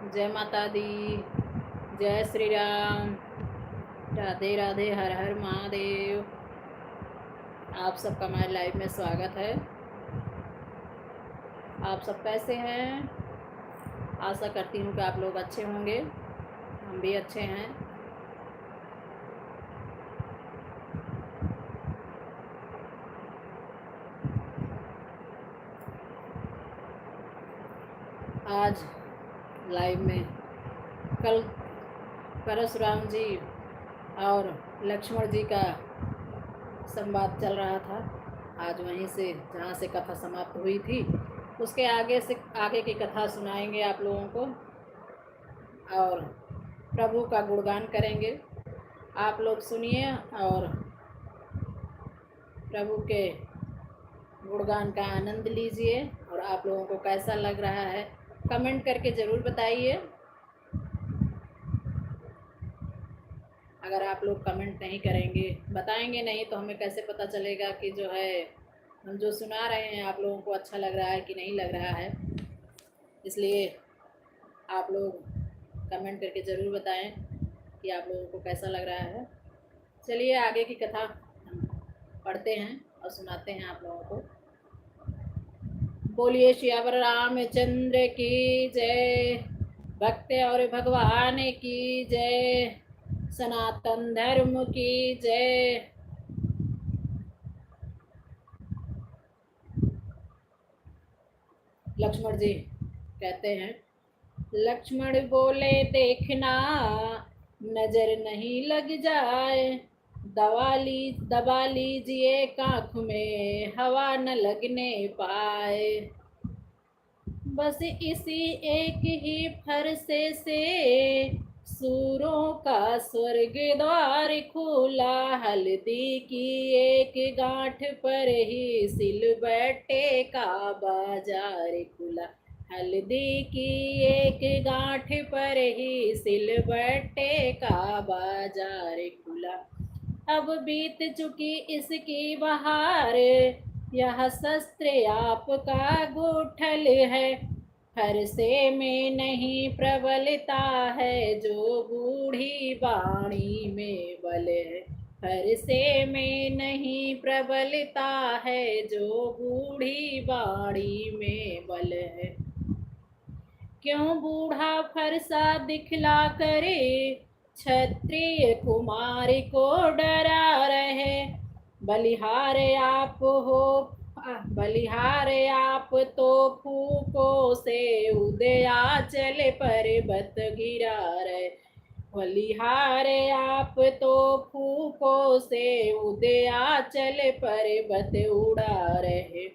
जय माता दी। जय श्री राम। राधे राधे। हर हर महादेव। आप सबका हमारे लाइव में स्वागत है। आप सब कैसे हैं? आशा करती हूँ कि आप लोग अच्छे होंगे। हम भी अच्छे हैं। आज लाइव में कल परशुराम जी और लक्ष्मण जी का संवाद चल रहा था। आज वहीं से जहाँ से कथा समाप्त हुई थी उसके आगे की कथा सुनाएंगे आप लोगों को और प्रभु का गुणगान करेंगे। आप लोग सुनिए और प्रभु के गुणगान का आनंद लीजिए। और आप लोगों को कैसा लग रहा है कमेंट करके ज़रूर बताइए। अगर आप लोग कमेंट नहीं करेंगे, बताएंगे नहीं, तो हमें कैसे पता चलेगा कि जो है हम जो सुना रहे हैं आप लोगों को अच्छा लग रहा है कि नहीं लग रहा है। इसलिए आप लोग कमेंट करके ज़रूर बताएं कि आप लोगों को कैसा लग रहा है। चलिए आगे की कथा हम पढ़ते हैं और सुनाते हैं आप लोगों को। बोलिए श्यावर रामचंद्र की जय। भक्त और भगवान की जय। सनातन धर्म की जय। लक्ष्मण जी कहते हैं, लक्ष्मण बोले देखना नजर नहीं लग जाए, दबा लीजिए काख में हवा न लगने पाए। बस इसी एक ही फरसे से सूरों का स्वर्ग द्वार खुला, हल्दी की एक गांठ पर ही सिलबट्टे का बाजार खुला। हल्दी की एक गांठ पर ही सिलबट्टे का बाजार खुला। अब बीत चुकी इसकी बहार, यह शस्त्र आपका गुठल है। फरसे में नहीं प्रबलता है जो बूढ़ी बाणी में बल है। फरसे में नहीं प्रबलता है जो बूढ़ी बाणी में बल है। क्यों बूढ़ा फरसा दिखला करे, क्षत्रिय कुमार को डरा रहे। बलिहार आप हो, बलिहार आप तो फूकों से उदयाचल पर्वत गिरा रहे। बलिहार आप तो फूकों से उदयाचल पर्वत उड़ा रहे।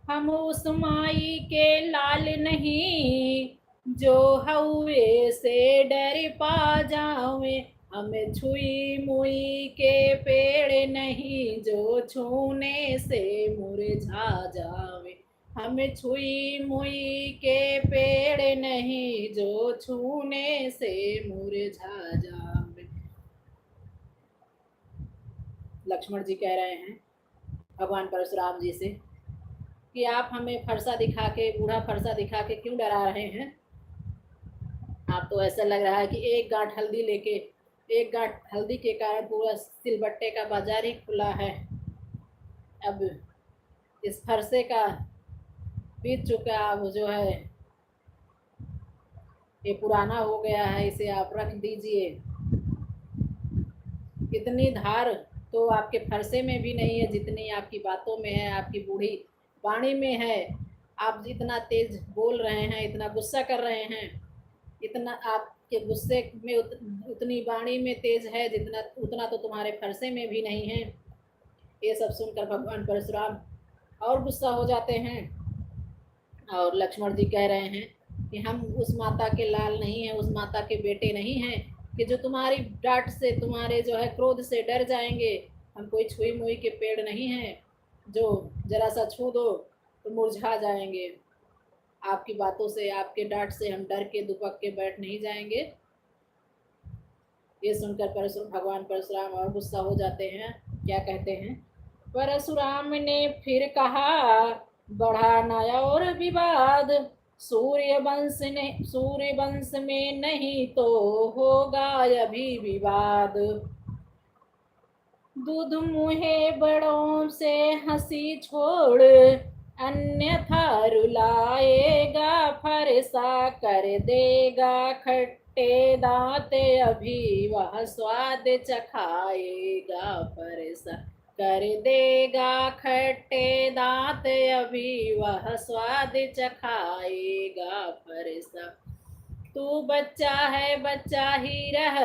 हम उस माई के लाल नहीं जो हवे से डर पा जावे। हमें छुई मुई के पेड़ नहीं जो छूने से मुरझा जावे। हमें छुई मुई के पेड़ नहीं जो छूने से मुरझा जावे। लक्ष्मण जी कह रहे हैं भगवान परशुराम जी से कि आप हमें फरसा दिखा के, बूढ़ा फरसा दिखा के क्यों डरा रहे हैं। आप तो ऐसा लग रहा है कि एक गांठ हल्दी लेके, एक गांठ हल्दी के कारण पूरा सिलबट्टे का बाजार ही खुला है। अब इस फरसे का बीत चुका, अब जो है ये पुराना हो गया है, इसे आप रख दीजिए। इतनी धार तो आपके फरसे में भी नहीं है जितनी आपकी बातों में है, आपकी बूढ़ी वाणी में है। आप जितना तेज बोल रहे हैं, इतना गुस्सा कर रहे हैं, इतना आपके गुस्से में उतनी वाणी में तेज है जितना उतना तो तुम्हारे फरसे में भी नहीं है। ये सब सुनकर भगवान परशुराम और गुस्सा हो जाते हैं। और लक्ष्मण जी कह रहे हैं कि हम उस माता के लाल नहीं हैं, उस माता के बेटे नहीं हैं कि जो तुम्हारी डांट से, तुम्हारे जो है क्रोध से डर जाएंगे। हम कोई छुई मुई के पेड़ नहीं हैं जो जरा सा छू दो तो मुरझा जाएंगे। आपकी बातों से, आपके डांट से हम डर के दुपक के बैठ नहीं जाएंगे। ये सुनकर भगवान परशुराम और गुस्सा हो जाते हैं। क्या कहते हैं? परशुराम ने फिर कहा, बढ़ा न और विवाद, सूर्य वंश में नहीं तो होगा अभी विवाद। दूध मुहे बड़ों से हंसी छोड़, अन्यथा रुलाएगा, फरसा कर देगा खट्टे दांत, अभी वह स्वाद चखाएगा, फरसा कर देगा खट्टे दांत, अभी वह स्वाद चखाएगा, फरसा। तू बच्चा है बच्चा ही रह,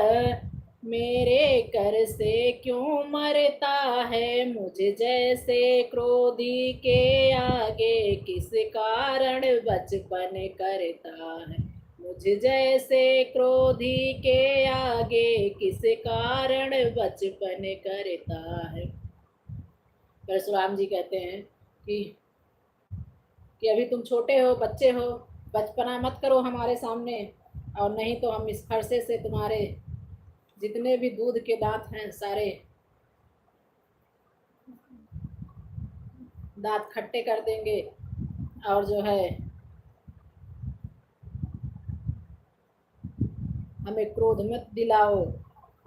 मेरे कर से क्यों मरता है, मुझे जैसे क्रोधी के आगे किस कारण बचपन करता है, मुझे जैसे क्रोधी के आगे किस कारण बचपन करता है। परशुराम जी कहते हैं कि अभी तुम छोटे हो, बच्चे हो, बचपना मत करो हमारे सामने, और नहीं तो हम इस फरसे से तुम्हारे जितने भी दूध के दांत हैं सारे दांत खट्टे कर देंगे। और जो है हमें क्रोध मत दिलाओ,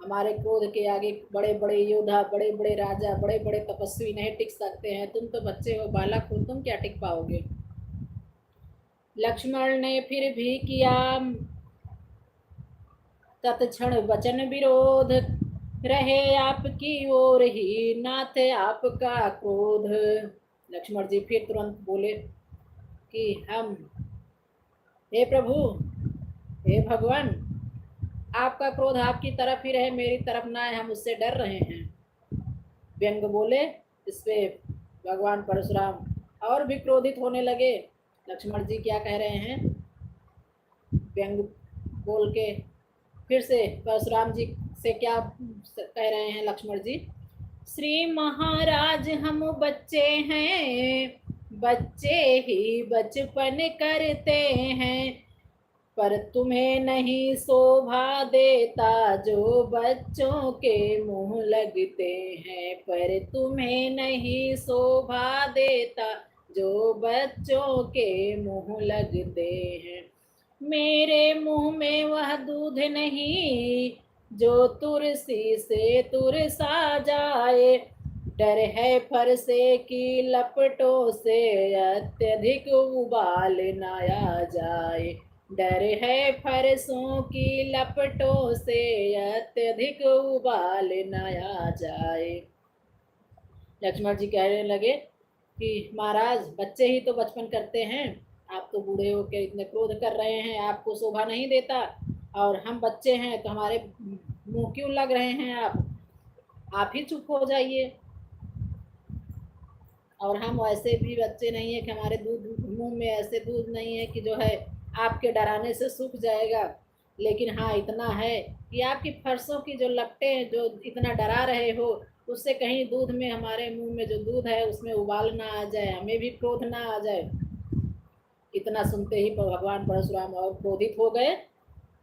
हमारे क्रोध के आगे बड़े बड़े योद्धा, बड़े बड़े राजा, बड़े बड़े तपस्वी नहीं टिक सकते हैं, तुम तो बच्चे हो, बालक हो, तुम क्या टिक पाओगे। लक्ष्मण ने फिर भी किया तत्क्षण वचन विरोध, रहे आपकी ओर ही नाथ आपका क्रोध। लक्ष्मण जी फिर तुरंत बोले कि हम, हे प्रभु, हे भगवान, आपका क्रोध आपकी तरफ ही रहे, मेरी तरफ ना है, हम उससे डर रहे हैं। व्यंग बोले। इस पे भगवान परशुराम और भी क्रोधित होने लगे। लक्ष्मण जी क्या कह रहे हैं, व्यंग बोल के फिर से परशुराम जी से क्या कह रहे हैं लक्ष्मण जी। श्री महाराज हम बच्चे हैं, बच्चे ही बचपन करते हैं, पर तुम्हें नहीं शोभा देता जो बच्चों के मुंह लगते हैं, पर तुम्हें नहीं शोभा देता जो बच्चों के मुंह लगते हैं। मेरे मुंह में वह दूध नहीं जो तुलसी से तुरसा जाए, डर है फरसे की लपटों से अत्यधिक उबाल न आ जाए, डर है फरसों की लपटों से अत्यधिक उबाल न आ जाए। लक्ष्मण जी कहने लगे कि महाराज बच्चे ही तो बचपन करते हैं, आप तो बूढ़े हो के इतने क्रोध कर रहे हैं, आपको शोभा नहीं देता, और हम बच्चे हैं तो हमारे मुंह क्यों लग रहे हैं आप ही चुप हो जाइए। और हम वैसे भी बच्चे नहीं है कि हमारे दूध मुंह में ऐसे दूध नहीं है कि जो है आपके डराने से सूख जाएगा, लेकिन हाँ इतना है कि आपकी फरसों की जो लपटें जो इतना डरा रहे हो, उससे कहीं दूध में, हमारे मुंह में जो दूध है उसमें उबाल ना आ जाए, हमें भी क्रोध ना आ जाए। इतना सुनते ही भगवान परशुराम और क्रोधित हो गए।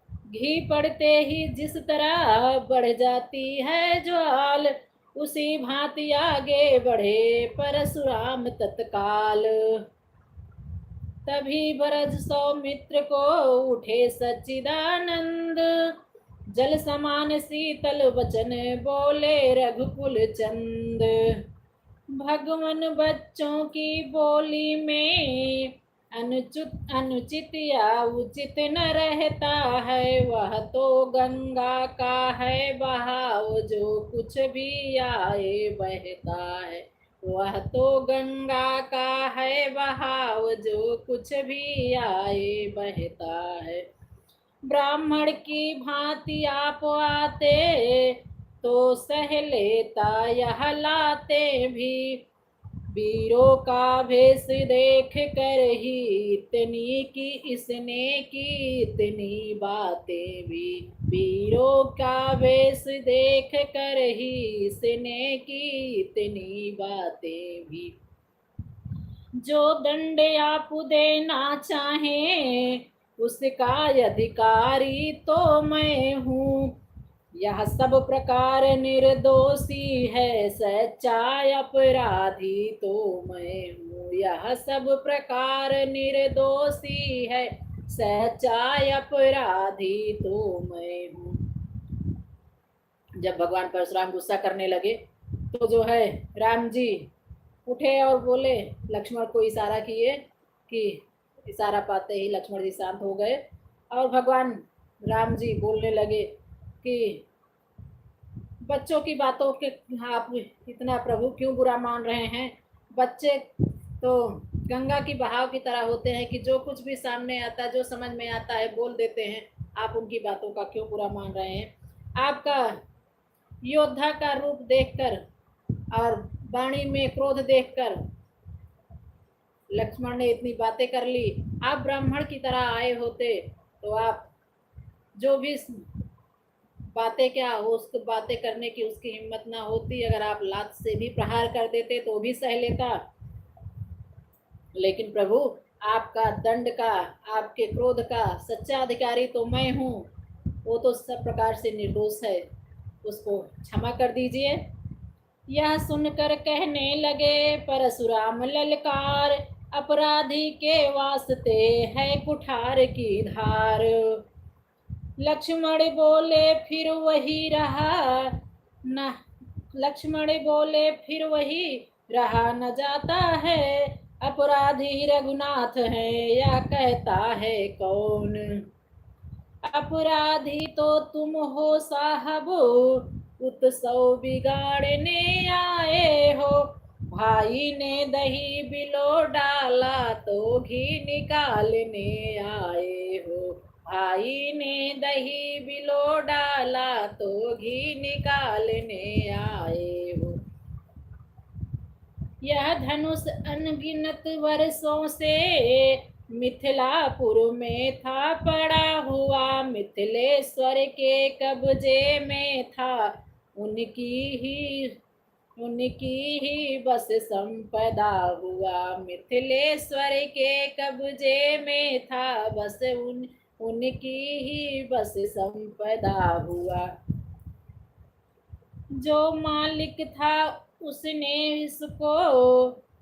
घी पड़ते ही जिस तरह बढ़ जाती है ज्वाल, उसी भांति आगे बढ़े परशुराम तत्काल। तभी भरत सौमित्र को उठे सच्चिदानंद, जल समान शीतल वचन बोले रघुकुल चंद। भगवान बच्चों की बोली में अनुचित या उचित न रहता है, वह तो गंगा का है बहाव, जो कुछ भी आए बहता है, वह तो गंगा का है बहाव, जो कुछ भी आए बहता है। ब्राह्मण की भांति आप आते तो सह लेता यह लाते भी, वीरों का भेष देख कर ही इतनी की इसने की इतनी बातें भी, वीरों का वेश देख कर ही इसने की इतनी बातें भी। जो दंड आप देना चाहे उसका अधिकारी तो मैं हूँ, यह सब प्रकार निर्दोषी है, सच्चाई अपराधी तो मैं हूँ। यह सब प्रकार निर्दोषी है, सच्चाई अपराधी तो मैं हूँ। जब भगवान परशुराम गुस्सा करने लगे तो जो है राम जी उठे और बोले, लक्ष्मण को इशारा किए कि इशारा पाते ही लक्ष्मण जी शांत हो गए और भगवान राम जी बोलने लगे कि बच्चों की बातों के आप इतना प्रभु क्यों बुरा मान रहे हैं। बच्चे तो गंगा की बहाव की तरह होते हैं कि जो कुछ भी सामने आता है, जो समझ में आता है बोल देते हैं। आप उनकी बातों का क्यों बुरा मान रहे हैं। आपका योद्धा का रूप देखकर और वाणी में क्रोध देखकर लक्ष्मण ने इतनी बातें कर ली। आप ब्राह्मण की तरह आए होते तो आप जो भी बातें क्या हो, उसको बातें करने की उसकी हिम्मत ना होती। अगर आप लात से भी प्रहार कर देते तो भी सह लेता। लेकिन प्रभु आपका दंड का, आपके क्रोध का सच्चा अधिकारी तो मैं हूँ। वो तो सब प्रकार से निर्दोष है, उसको क्षमा कर दीजिए। यह सुनकर कहने लगे परशुराम ललकार, अपराधी के वास्ते है कुठार की धार। लक्ष्मण बोले फिर वही रहा न लक्ष्मण बोले फिर वही रहा न जाता है। अपराधी रघुनाथ है या कहता है कौन। अपराधी तो तुम हो साहब, उत्सव बिगाड़ने आए हो। भाई ने दही बिलो डाला तो घी निकालने आए हो। भाई ने दही बिलो डाला तो घी निकालने आए हो। यह धनुष अनगिनत वर्षों से मिथिलापुर में था पड़ा हुआ। मिथिलेश्वर के कब्जे में था, उनकी ही बस संपदा हुआ। मिथिलेश्वर के कब्जे में था, बस उनकी ही बस संपदा हुआ। जो मालिक था उसने इसको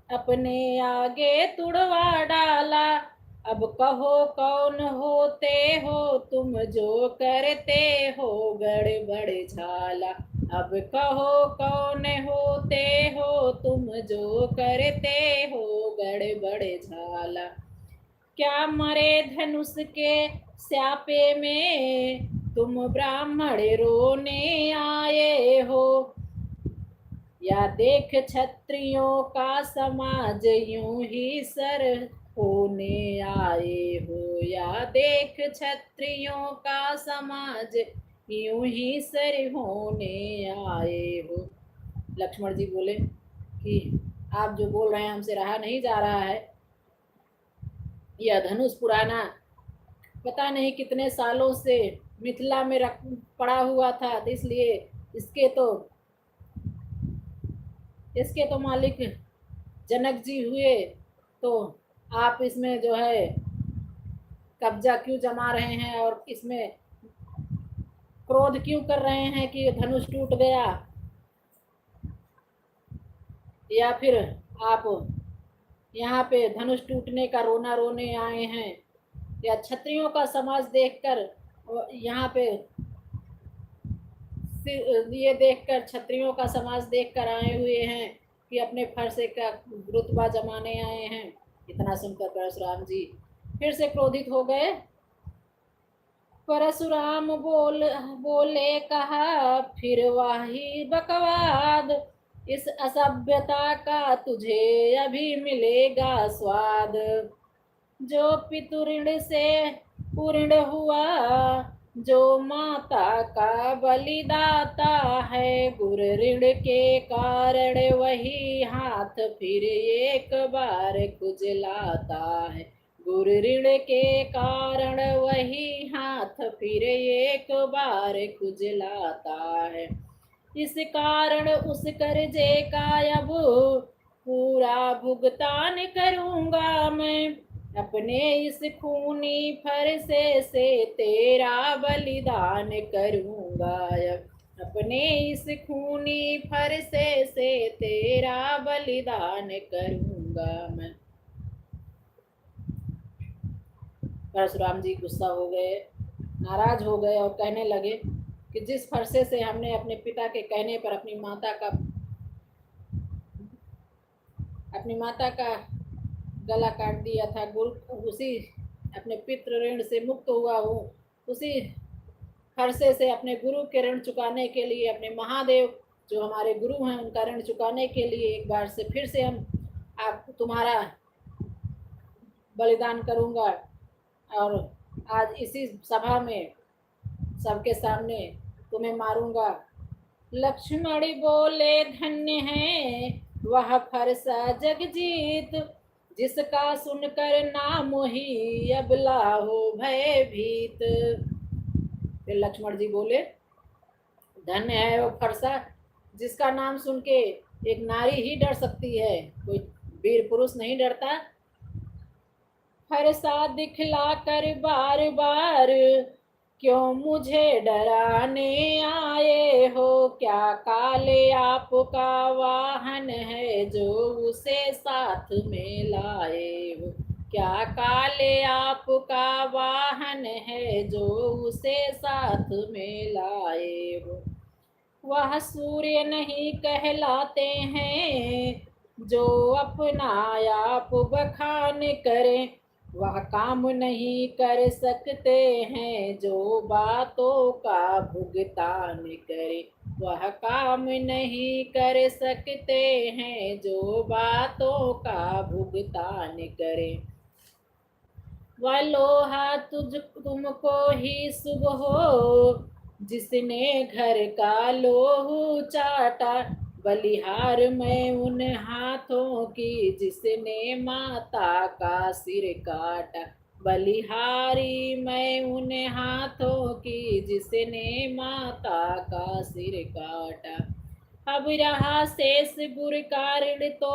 अपने आगे तुड़वा डाला। अब कहो कौन होते हो तुम जो करते हो गड़बड़ झाला। अब कहो कौन होते हो तुम जो करते हो गड़बड़ झाला। क्या मरे धनुष के स्यापे में तुम ब्राह्मण रोने आए हो। या देख क्षत्रियों का समाज यूं ही सर होने आए हो। या देख क्षत्रियों का समाज यूं ही सर होने आए हो। लक्ष्मण जी बोले कि आप जो बोल रहे हैं हमसे रहा नहीं जा रहा है। यह धनुष पुराना पता नहीं कितने सालों से मिथिला में रख पड़ा हुआ था, तो इसलिए इसके तो मालिक जनक जी हुए। तो आप इसमें जो है कब्जा क्यों जमा रहे हैं और इसमें क्रोध क्यों कर रहे हैं कि धनुष टूट गया। या फिर आप यहाँ पे धनुष टूटने का रोना रोने आए हैं, या क्षत्रियों का समाज देखकर यहाँ पे ये देखकर क्षत्रियों का समाज देखकर आए हुए हैं कि अपने फरसे का रुतबा जमाने आए हैं। इतना सुनकर परशुराम जी फिर से क्रोधित हो गए। परशुराम बोले कहा फिर वही बकवाद। इस असभ्यता का तुझे अभी मिलेगा स्वाद। जो पितुऋण से पूर्ण हुआ, जो माता का बलिदाता है। गुरु ऋण के कारण वही हाथ फिर एक बार खुजलाता है। गुरु ऋण के कारण वही हाथ फिर एक बार खुजलाता है। इस कारण उस कर्जे का अब पूरा भुगतान करूंगा मैं। अपने इस खूनी फरसे से तेरा बलि बलिदान करूँगा। अपने इस खूनी फरसे से तेरा बलिदान करूँगा मैं। परशुराम जी गुस्सा हो गए, नाराज हो गए और कहने लगे कि जिस फरसे से हमने अपने पिता के कहने पर अपनी माता का गला काट दिया था, गुरु उसी अपने पितृ ऋण से मुक्त हुआ हूँ, उसी फरसे से अपने गुरु के ऋण चुकाने के लिए, अपने महादेव जो हमारे गुरु हैं उनका ऋण चुकाने के लिए एक बार से फिर से हम आप तुम्हारा बलिदान करूँगा और आज इसी सभा में सबके सामने तुम्हें मारूंगा। लक्ष्मण बोले धन्य है वह फरसा जगजीत, जिसका सुनकर नाम ही अबला हो भयभीत। फिर लक्ष्मण जी बोले धन्य है वो फरसा जिसका नाम सुन के एक नारी ही डर सकती है, कोई वीर पुरुष नहीं डरता। फरसा दिखला कर बार बार क्यों मुझे डराने आए हो, क्या काले आपका वाहन है जो उसे साथ में लाए हो, क्या काले आपका वाहन है जो उसे साथ में लाए हो। वह सूर्य नहीं कहलाते हैं जो अपना आप बखान करें, वह काम नहीं कर सकते हैं जो बातों का भुगतान करे, वह काम नहीं कर सकते हैं जो बातों का भुगतान करे। वह लोहा तुमको ही शुभ हो जिसने घर का लोहू चाटा, बलिहार मैं उन हाथों की जिसने माता का सिर काटा, बलिहारी मैं उन हाथों की जिसने माता का सिर काटा। अब रहा शेष बुर कारण तो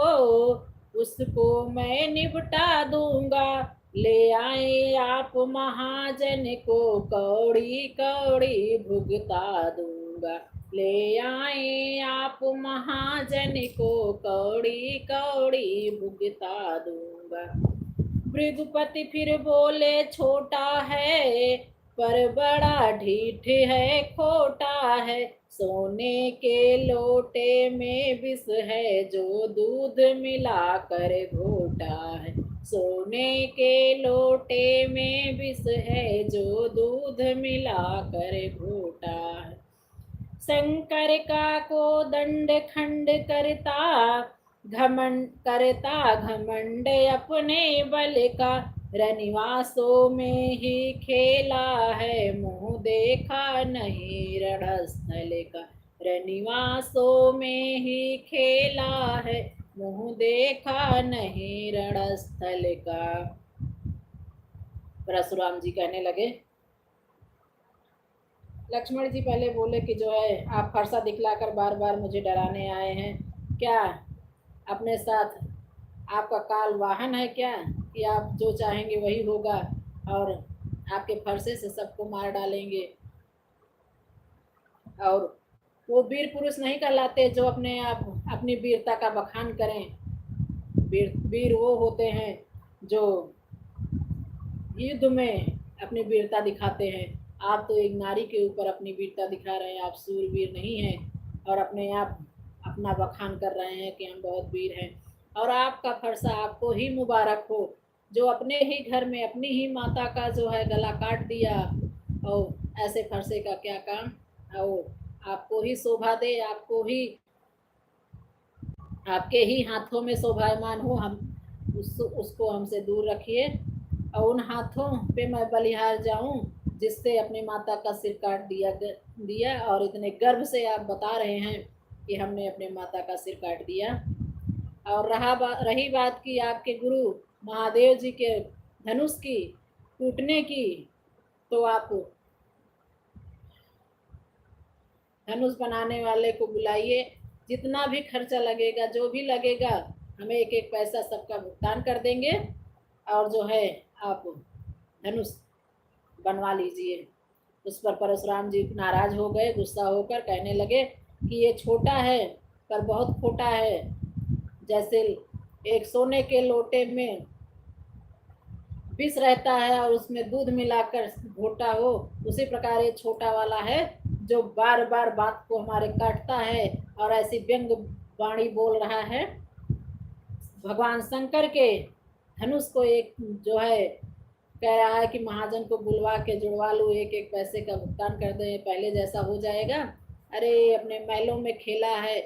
उसको मैं निपटा दूंगा, ले आए आप महाजन को कौड़ी कौड़ी भुगता दूंगा, ले आए आप महाजन को कौड़ी कौड़ी भुगता दूंगा। भृगुपति फिर बोले छोटा है पर बड़ा ढीठ है, खोटा है सोने के लोटे में विष है जो दूध मिला कर घोटा है, सोने के लोटे में विष है जो दूध मिला कर घोटा है। शंकर का को दंड खंड करता घमंड अपने बल का, रनिवासों में ही खेला है मुँह देखा नहीं रणस्थल का, रनिवासों में ही खेला है मुँह देखा नहीं रणस्थल का। परशुराम जी कहने लगे, लक्ष्मण जी पहले बोले कि जो है आप फरसा दिखलाकर बार बार मुझे डराने आए हैं, क्या अपने साथ आपका काल वाहन है क्या कि आप जो चाहेंगे वही होगा और आपके फरसे से सबको मार डालेंगे। और वो वीर पुरुष नहीं कहलाते जो अपने आप अपनी वीरता का बखान करें, वीर वो होते हैं जो युद्ध में अपनी वीरता दिखाते हैं। आप तो एक नारी के ऊपर अपनी वीरता दिखा रहे हैं, आप सूरवीर नहीं हैं और अपने आप अपना बखान कर रहे हैं कि हम बहुत वीर हैं। और आपका फरसा आपको ही मुबारक हो जो अपने ही घर में अपनी ही माता का जो है गला काट दिया, और ऐसे फरसे का क्या काम, और आपको ही शोभा दे, आपके ही हाथों में शोभायमान हो। हम उसको हमसे दूर रखिए और उन हाथों पे मैं बलिहार जाऊं जिससे अपनी माता का सिर काट दिया और इतने गर्व से आप बता रहे हैं कि हमने अपने माता का सिर काट दिया। और रही बात की आपके गुरु महादेव जी के धनुष की टूटने की, तो आप धनुष बनाने वाले को बुलाइए, जितना भी खर्चा लगेगा जो भी लगेगा हमें एक एक पैसा सबका भुगतान कर देंगे और जो है आप धनुष बनवा लीजिए। उस पर परशुराम जी नाराज हो गए, गुस्सा होकर कहने लगे कि ये छोटा है पर बहुत खोटा है। जैसे एक सोने के लोटे में विष रहता है और उसमें दूध मिलाकर घोटा हो, उसी प्रकार ये छोटा वाला है जो बार बार बात को हमारे काटता है और ऐसी व्यंग वाणी बोल रहा है। भगवान शंकर के धनुष को एक जो है कह रहा है कि महाजन को बुलवा के जुड़वा लूँ, एक एक पैसे का भुगतान कर दें, पहले जैसा हो जाएगा। अरे अपने महलों में खेला है,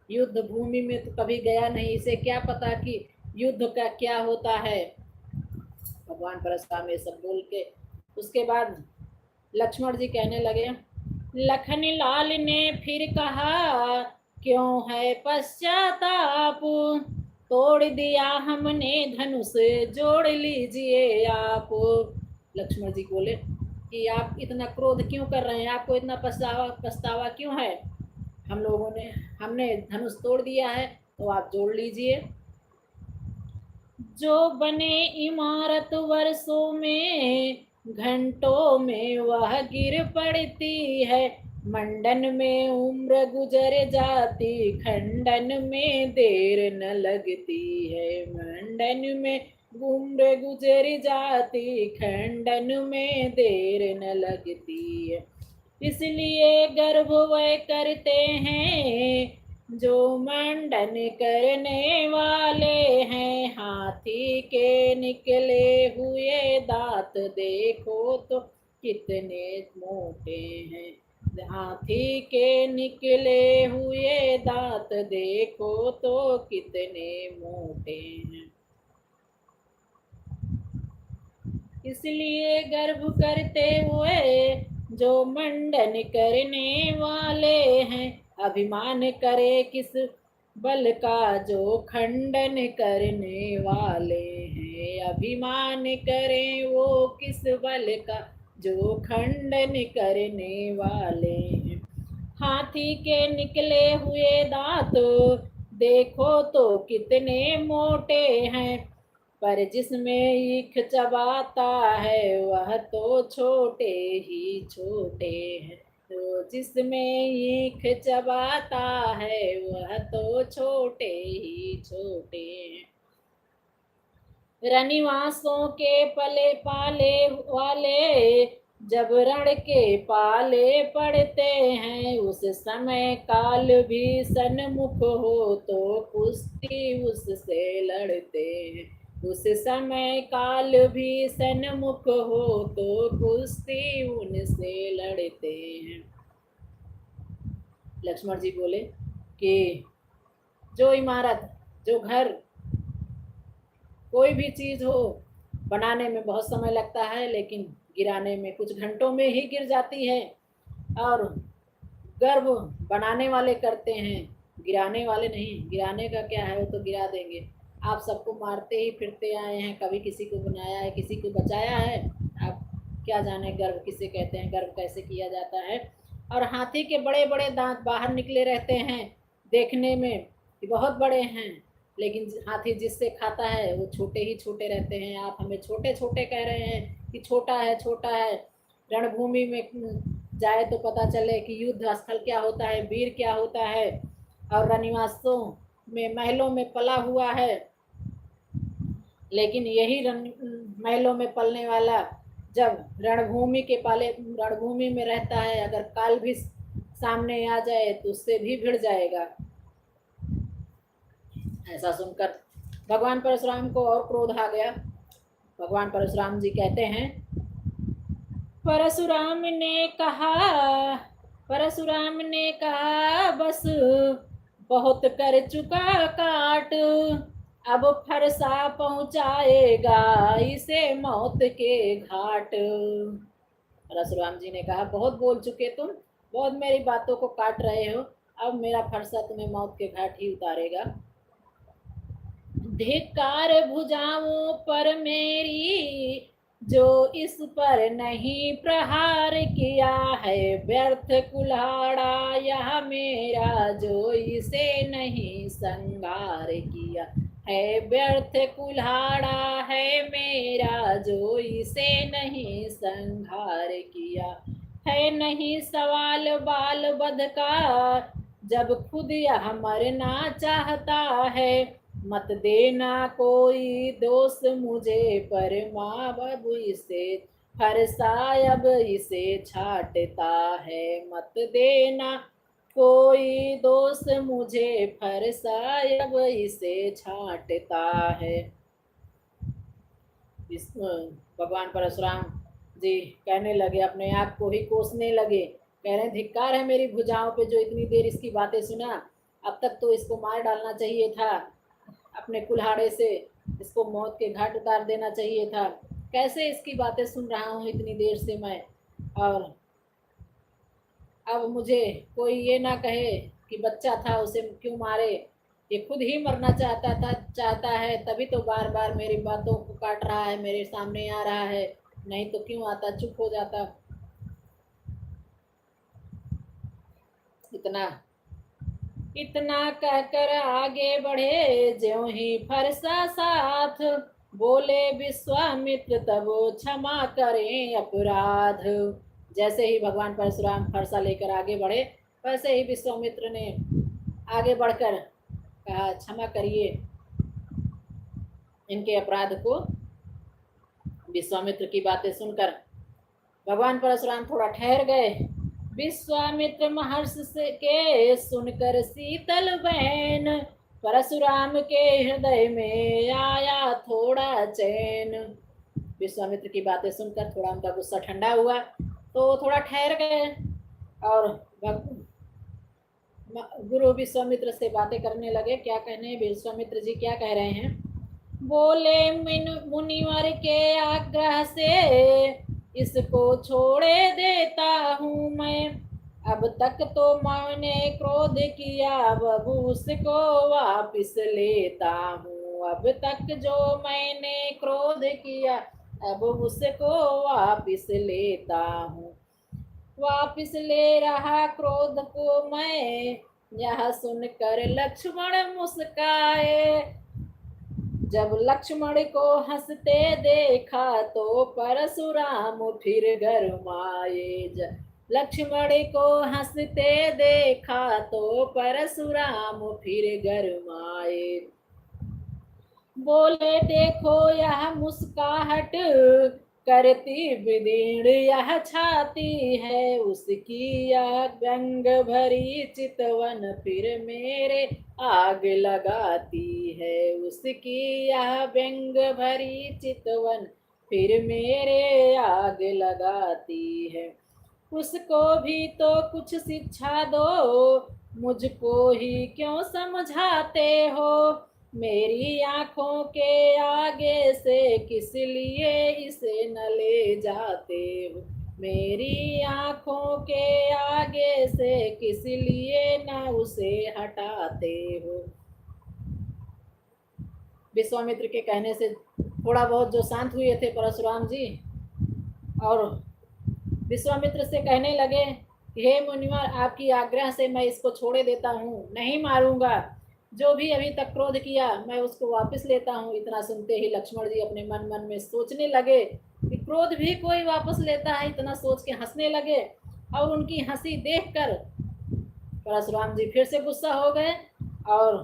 युद्ध भूमि में तो कभी गया नहीं, इसे क्या पता कि युद्ध का क्या होता है। भगवान परशुराम ये सब बोल के उसके बाद लक्ष्मण जी कहने लगे, लखन लाल ने फिर कहा क्यों है पश्चाताप, तोड़ दिया हमने धनुष जोड़ लीजिए आप। लक्ष्मण जी बोले कि आप इतना क्रोध क्यों कर रहे हैं, आपको इतना पछतावा क्यों है। हमने धनुष तोड़ दिया है तो आप जोड़ लीजिए। जो बने इमारत वर्षों में, घंटों में वह गिर पड़ती है, मंडन में उम्र गुजर जाती, खंडन में देर न लगती है। मंडन में उम्र गुजर जाती, खंडन में देर न लगती है। इसलिए गर्भ वह करते हैं जो मंडन करने वाले हैं। हाथी के निकले हुए दांत देखो तो कितने मोटे हैं। हाथी के निकले हुए दांत देखो तो कितने मोटे हैं। इसलिए गर्भ करते हुए जो मंडन करने वाले हैं, अभिमान करे किस बल का जो खंडन करने वाले हैं। अभिमान करे वो किस बल का जो खंडन करने वाले हैं। हाथी के निकले हुए दांत देखो तो कितने मोटे हैं, पर जिसमें ईख चबाता है वह तो छोटे ही छोटे हैं। तो जिसमें ईख चबाता है वह तो छोटे ही छोटे हैं। रनिवासों के पले पाले वाले जब रण के पाले पड़ते हैं, उस समय काल भी सन्मुख हो तो कुश्ती उससे लड़ते हैं। उस समय काल भी सन्मुख हो तो कुश्ती उनसे लड़ते हैं। लक्ष्मण जी बोले कि जो इमारत, जो घर, कोई भी चीज हो बनाने में बहुत समय लगता है, लेकिन गिराने में कुछ घंटों में ही गिर जाती है। और गर्व बनाने वाले करते हैं, गिराने वाले नहीं। गिराने का क्या है, वो तो गिरा देंगे। आप सबको मारते ही फिरते आए हैं, कभी किसी को बनाया है, किसी को बचाया है। आप क्या जाने गर्व किसे कहते हैं, गर्व कैसे किया जाता है। और हाथी के बड़े बड़े दांत बाहर निकले रहते हैं, देखने में बहुत बड़े हैं, लेकिन हाथी जिससे खाता है वो छोटे ही छोटे रहते हैं। आप हमें छोटे छोटे कह रहे हैं कि छोटा है छोटा है। रणभूमि में जाए तो पता चले कि युद्ध स्थल क्या होता है, वीर क्या होता है। और रनिवासों में, महलों में पला हुआ है, लेकिन यही महलों में पलने वाला जब रणभूमि में रहता है, अगर काल भी सामने आ जाए तो उससे भी भिड़ जाएगा। ऐसा सुनकर भगवान परशुराम को और क्रोध आ गया। भगवान परशुराम जी कहते हैं, परशुराम ने कहा बस बहुत कर चुका काट, अब फरसा पहुंचाएगा इसे मौत के घाट। परशुराम जी ने कहा, बहुत बोल चुके तुम, बहुत मेरी बातों को काट रहे हो, अब मेरा फरसा तुम्हें मौत के घाट ही उतारेगा। धिक्कार भुजाओं पर मेरी, जो इस पर नहीं प्रहार किया है। व्यर्थ कुल्हाड़ा यह मेरा, जो इसे नहीं संगार किया। है व्यर्थ कुल्हाड़ा है मेरा, जो इसे नहीं संहार किया। है नहीं सवाल बाल बध का, जब खुद यह मरना चाहता है। मत देना कोई दोष मुझे, पर माँ बाबू इसे फरसायब इसे छाटता है। मत देना कोई दोस्त मुझे, फरसायब इसे छांटता है। भगवान परशुराम जी कहने लगे, अपने आप को ही कोसने लगे। कह रहे धिक्कार है मेरी भुजाओं पे, जो इतनी देर इसकी बातें सुना। अब तक तो इसको मार डालना चाहिए था अपने कुल्हाड़े से, इसको मौत के घाट उतार देना चाहिए था। कैसे इसकी बातें सुन रहा हूँ इतनी देर से मैं, और अब मुझे कोई ये ना कहे कि बच्चा था उसे क्यों मारे। ये खुद ही मरना चाहता है, तभी तो बार बार मेरी बातों को काट रहा है, मेरे सामने आ रहा है। नहीं तो क्यों आता, चुप हो जाता। इतना इतना कहकर आगे बढ़े, ज्यों ही फरसा साथ बोले विश्वामित्र, तब क्षमा करें अपराध। जैसे ही भगवान परशुराम फरसा लेकर आगे बढ़े, वैसे ही विश्वामित्र ने आगे बढ़कर कहा, क्षमा करिए इनके अपराध को। विश्वामित्र की बातें सुनकर भगवान परशुराम थोड़ा ठहर गए। विश्वामित्र महर्षि से के सुनकर शीतल बैन, परशुराम के हृदय में आया थोड़ा चैन। विश्वामित्र की बातें सुनकर थोड़ा उनका गुस्सा ठंडा हुआ, तो थोड़ा ठहर गए और गुरु विश्वामित्र से बातें करने लगे। क्या कहने, विश्वामित्र जी क्या कह रहे हैं? बोले, मुनिवर के आग्रह से इसको छोड़े देता हूँ मैं। अब तक तो मैंने क्रोध किया, अब उसको वापिस लेता हूँ। अब तक जो मैंने क्रोध किया, अब उसको वापिस लेता हूँ। वापिस ले रहा क्रोध को मैं, यह सुनकर लक्ष्मण मुस्काए। जब लक्ष्मण को हंसते देखा, तो परशुराम फिर गरमाए। लक्ष्मण को हंसते देखा, तो परशुराम फिर गरमाए। बोले, देखो यह मुस्काहट करती विदीर्ण यह छाती है, उसकी यह व्यंग भरी चितवन फिर मेरे आग लगाती है। उसकी यह व्यंग भरी चितवन फिर मेरे आग लगाती है। उसको भी तो कुछ शिक्षा दो, मुझको ही क्यों समझाते हो। मेरी आंखों के आगे से किस लिए इसे न ले जाते हो। मेरी आंखों के आगे से किस लिए न उसे हटाते हो। विश्वामित्र के कहने से थोड़ा बहुत जो शांत हुए थे परशुराम जी, और विश्वामित्र से कहने लगे, हे मुनिवर, आपकी आज्ञा से मैं इसको छोड़े देता हूँ, नहीं मारूंगा। जो भी अभी तक क्रोध किया मैं उसको वापस लेता हूँ। इतना सुनते ही लक्ष्मण जी अपने मन मन में सोचने लगे कि क्रोध भी कोई वापस लेता है। इतना सोच के हंसने लगे, और उनकी हंसी देखकर परशुराम जी फिर से गुस्सा हो गए और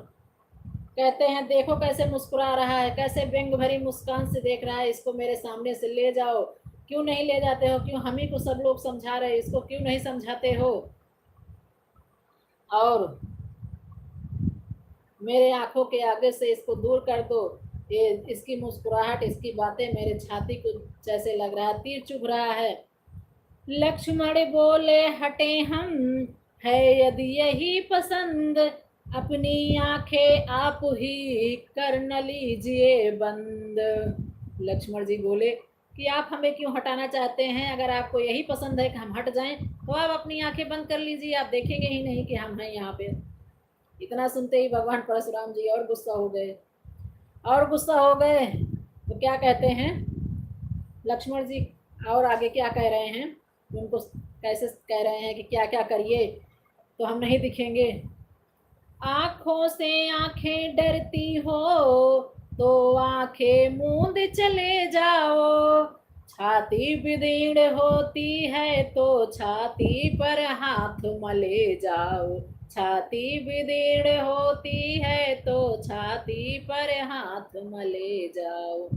कहते हैं, देखो कैसे मुस्कुरा रहा है, कैसे व्यंग भरी मुस्कान से देख रहा है। इसको मेरे सामने से ले जाओ। क्यों नहीं ले जाते हो? क्यों हम ही को सब लोग समझा रहे, इसको क्यों नहीं समझाते हो? और मेरे आंखों के आगे से इसको दूर कर दो। ये इसकी मुस्कुराहट, इसकी बातें मेरे छाती को जैसे लग रहा है तीर चुभ रहा है। लक्ष्मण बोले, हटे हम, है यदि यही पसंद, अपनी आंखें आप ही कर न लीजिए बंद। लक्ष्मण जी बोले कि आप हमें क्यों हटाना चाहते हैं? अगर आपको यही पसंद है कि हम हट जाएं, तो आप अपनी आंखें बंद कर लीजिए, आप देखेंगे ही नहीं कि हम हैं यहाँ पे। इतना सुनते ही भगवान परशुराम जी और गुस्सा हो गए, और गुस्सा हो गए। तो क्या कहते हैं लक्ष्मण जी, और आगे क्या कह रहे हैं? उनको कैसे कह रहे हैं कि क्या क्या करिए, तो हम नहीं दिखेंगे। आँखों से आँखें डरती हो तो आँखें मूंद चले जाओ। छाती विदीर्ण होती है तो छाती पर हाथ मले जाओ। छाती विदीर्ण होती है तो छाती पर हाथ मले जाओ।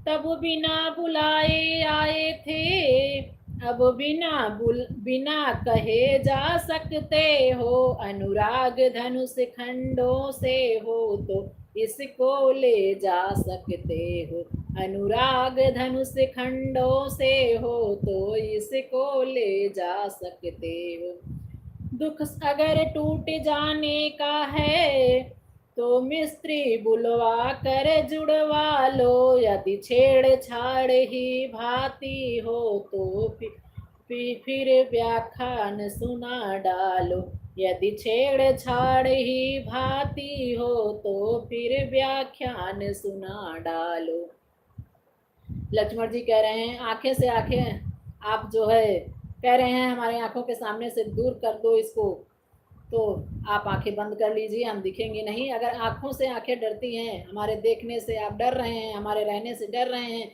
तब बिना बुलाए आए थे, अब बिना कहे जा सकते हो। अनुराग धनुष खंडों से हो तो इसको ले जा सकते हो। अनुराग धनुष खंडों से हो तो इसको ले जा सकते हो। दुख अगर टूट जाने का है तो मिस्त्री बुलवा कर जुड़वा लो। यदि छेड़छाड़ ही भाती हो तो फिर व्याख्यान सुना डालो। यदि छेड़छाड़ ही भाती हो तो फिर व्याख्यान सुना डालो। लक्ष्मण जी कह रहे हैं आंखें से आंखें आप जो है कह रहे हैं हमारी आंखों के सामने से दूर कर दो इसको, तो आप आंखें बंद कर लीजिए, हम दिखेंगे नहीं। अगर आंखों से आंखें डरती हैं, हमारे देखने से आप डर रहे हैं, हमारे रहने से डर रहे हैं,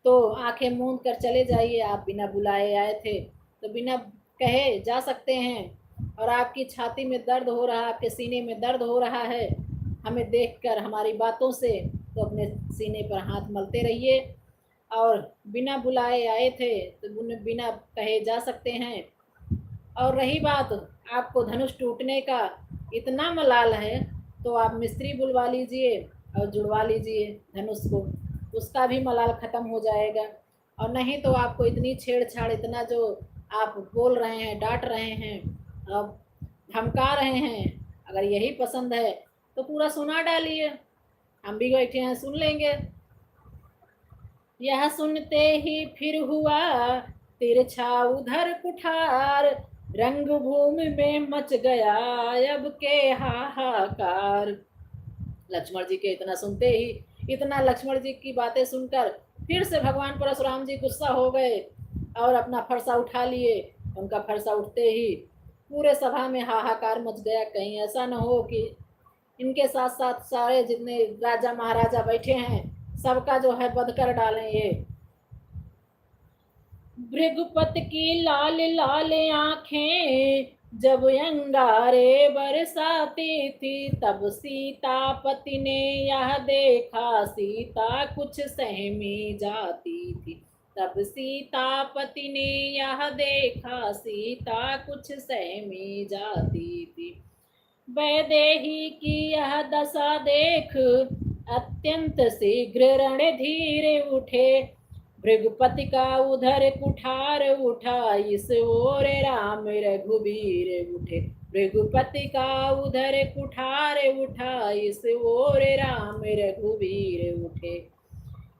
तो आंखें मूंद कर चले जाइए। आप बिना बुलाए आए थे तो बिना कहे जा सकते हैं। और आपकी छाती में दर्द हो रहा है, आपके सीने में दर्द हो रहा है हमें देखकर, हमारी बातों से, तो अपने सीने पर हाथ मलते रहिए। और बिना बुलाए आए थे तो बिना कहे जा सकते हैं। और रही बात आपको धनुष टूटने का इतना मलाल है तो आप मिस्त्री बुलवा लीजिए और जुड़वा लीजिए धनुष को, उसका भी मलाल ख़त्म हो जाएगा। और नहीं तो आपको इतनी छेड़छाड़, इतना जो आप बोल रहे हैं, डांट रहे हैं, अब धमका रहे हैं, अगर यही पसंद है तो पूरा सुना डालिए, हम भी बैठे हैं सुन लेंगे। यह सुनते ही फिर हुआ तिरछा उधर कुठार। रंगभूमि में मच गया अब के हाहाकार। लक्ष्मण जी के इतना सुनते ही, इतना लक्ष्मण जी की बातें सुनकर फिर से भगवान परशुराम जी गुस्सा हो गए और अपना फरसा उठा लिए। उनका फरसा उठते ही पूरे सभा में हाहाकार मच गया। कहीं ऐसा न हो कि इनके साथ साथ सारे जितने राजा महाराजा बैठे हैं सबका जो है बंद कर डालें ये। भृगुपत की लाल लाल आंखें जब अंगारे बरसाती थी, तब सीतापति ने यह देखा सीता कुछ सहमी जाती थी। तब सीतापति ने यह देखा सीता कुछ सहमी जाती थी। वैदेही की यह दशा देख अत्यंत शीघ्र रणधीर उठे। भृगुपति का उधर कुठार उठा, इस ओर राम रघुबीर उठे। भृगुपति का उधर कुठार उठा, इस ओर राम रघुबीर उठे।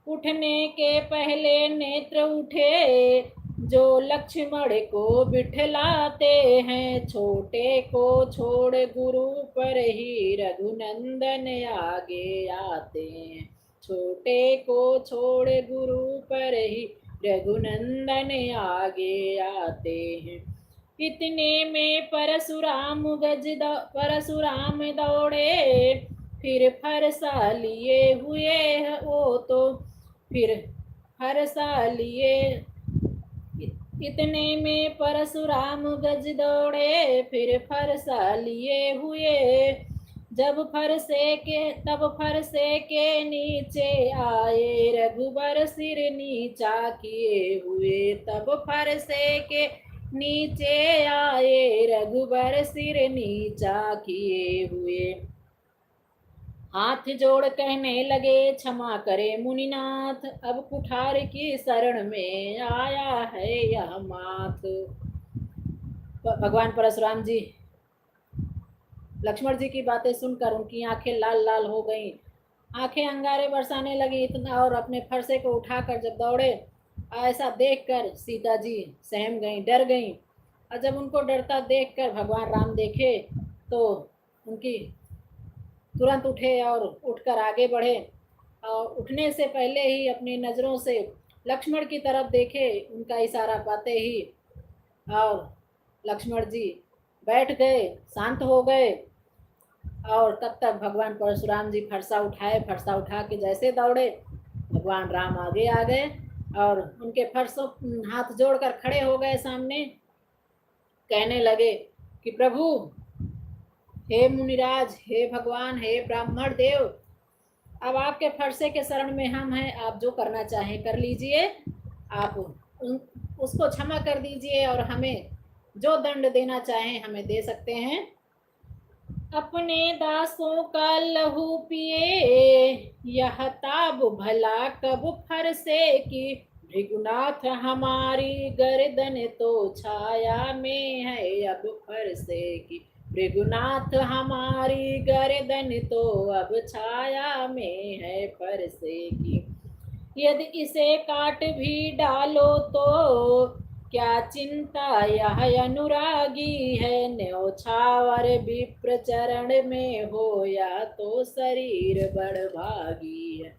उठने के पहले नेत्र उठे जो लक्ष्मण को बिठलाते हैं। छोटे को छोड़ गुरु पर ही रघुनंदन आगे आते हैं। छोटे को छोड़ गुरु पर ही रघुनंदन आगे आते हैं। इतने में परशुराम दौड़े, फिर फरसा लिए हुए वो तो फिर फरसा लिए। इतने में परशुराम गज दौड़े, फिर फरसा लिए हुए। तब फरसे के नीचे आए रघुबर सिर नीचा किए हुए। तब फरसे के नीचे आए रघुबर सिर नीचा किए हुए। हाथ जोड़ कहने लगे क्षमा करे मुनिनाथ, अब कुठार की शरण में आया है यह माथ। भगवान परशुराम जी लक्ष्मण जी की बातें सुनकर उनकी आंखें लाल लाल हो गईं, आंखें अंगारे बरसाने लगी इतना। और अपने फरसे को उठाकर जब दौड़े, ऐसा देखकर सीता जी सहम गईं, डर गईं। और जब उनको डरता देखकर भगवान राम देखे तो उनकी तुरंत उठे और उठकर आगे बढ़े। और उठने से पहले ही अपनी नज़रों से लक्ष्मण की तरफ देखे, उनका इशारा पाते ही और लक्ष्मण जी बैठ गए, शांत हो गए। और तब तक भगवान परशुराम जी फरसा उठाए, फरसा उठा के जैसे दौड़े, भगवान राम आगे आ गए और उनके फरसों हाथ जोड़कर खड़े हो गए सामने। कहने लगे कि प्रभु, हे मुनिराज, हे भगवान, हे ब्राह्मण देव, अब आपके फरसे के शरण में हम हैं, आप जो करना चाहें कर लीजिए। आप उसको क्षमा कर दीजिए और हमें जो दंड देना चाहें हमें दे सकते हैं। अपने दासों का लहू पिए, यह ताब भला कब फरसे की। भृगुनाथ हमारी गर्दन तो छाया में है अब फरसे की। भृगुनाथ हमारी गर्दन तो अब छाया में है फरसे की। यदि इसे काट भी डालो तो क्या चिंता, यह अनुरागी है। न्योछावर विप्र चरण में हो या तो शरीर बड़भागी है।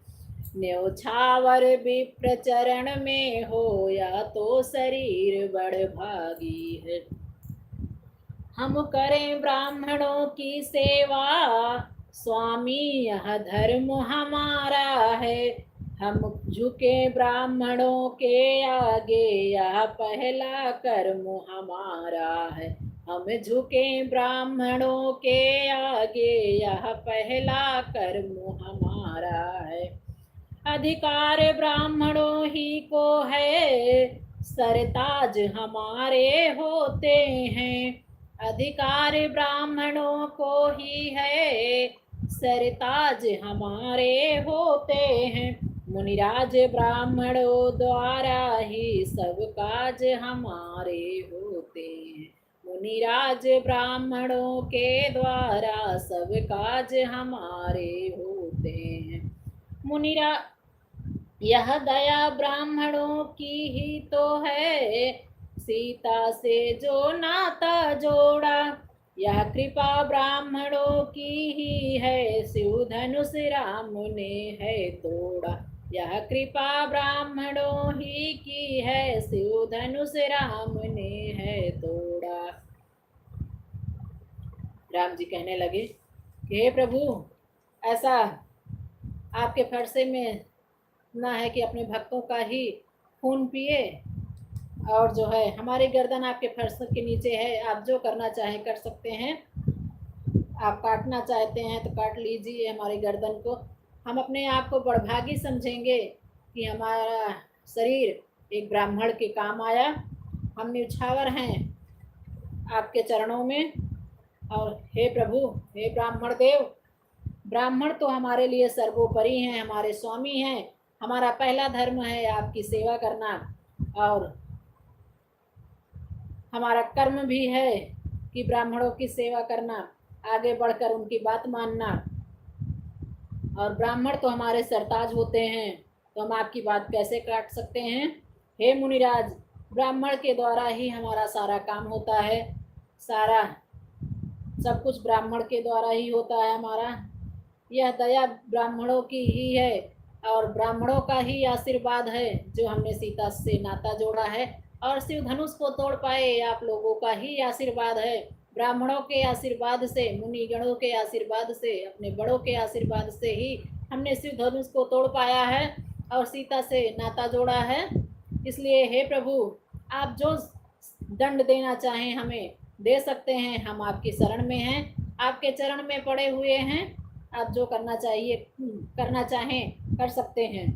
न्योछावर विप्र चरण में हो या तो शरीर बड़भागी है। हम करें ब्राह्मणों की सेवा, स्वामी यह धर्म हमारा है। हम झुके ब्राह्मणों के आगे, यह पहला कर्म हमारा है। हम झुके ब्राह्मणों के आगे, यह पहला कर्म हमारा है। अधिकार ब्राह्मणों ही को है, सरताज हमारे होते हैं। अधिकार ब्राह्मणों को ही है, सरताज हमारे होते हैं। मुनिराज ब्राह्मणों द्वारा ही सब काज हमारे होते हैं। मुनिराज ब्राह्मणों के द्वारा सब काज हमारे होते हैं। मुनिरा यह दया ब्राह्मणों की ही तो है, सीता से जो नाता जोड़ा। यह कृपा ब्राह्मणों की ही है, शिव धनुष राम ने है तोड़ा। यह कृपा ब्राह्मणों ही की है, शिव धनुष राम ने है तोड़ा। राम जी कहने लगे कि हे प्रभु, ऐसा आपके फरसे में ना है कि अपने भक्तों का ही खून पिए, और जो है हमारी गर्दन आपके फरसे के नीचे है, आप जो करना चाहें कर सकते हैं। आप काटना चाहते हैं तो काट लीजिए हमारी गर्दन को। हम अपने आप को बड़भागी समझेंगे कि हमारा शरीर एक ब्राह्मण के काम आया। हम न्यौछावर हैं आपके चरणों में। और हे प्रभु, हे ब्राह्मण देव, ब्राह्मण तो हमारे लिए सर्वोपरि हैं, हमारे स्वामी हैं। हमारा पहला धर्म है आपकी सेवा करना, और हमारा कर्म भी है कि ब्राह्मणों की सेवा करना, आगे बढ़कर उनकी बात मानना। और ब्राह्मण तो हमारे सरताज होते हैं, तो हम आपकी बात कैसे काट सकते हैं। हे मुनिराज, ब्राह्मण के द्वारा ही हमारा सारा काम होता है, सारा सब कुछ ब्राह्मण के द्वारा ही होता है हमारा। यह दया ब्राह्मणों की ही है और ब्राह्मणों का ही आशीर्वाद है जो हमने सीता से नाता जोड़ा है, और शिव धनुष को तोड़ पाए आप लोगों का ही आशीर्वाद है। ब्राह्मणों के आशीर्वाद से, मुनिगणों के आशीर्वाद से, अपने बड़ों के आशीर्वाद से ही हमने शिव धनुष को तोड़ पाया है और सीता से नाता जोड़ा है। इसलिए हे प्रभु, आप जो दंड देना चाहें हमें दे सकते हैं। हम आपकी शरण में हैं, आपके चरण में पड़े हुए हैं। आप जो करना चाहें कर सकते हैं।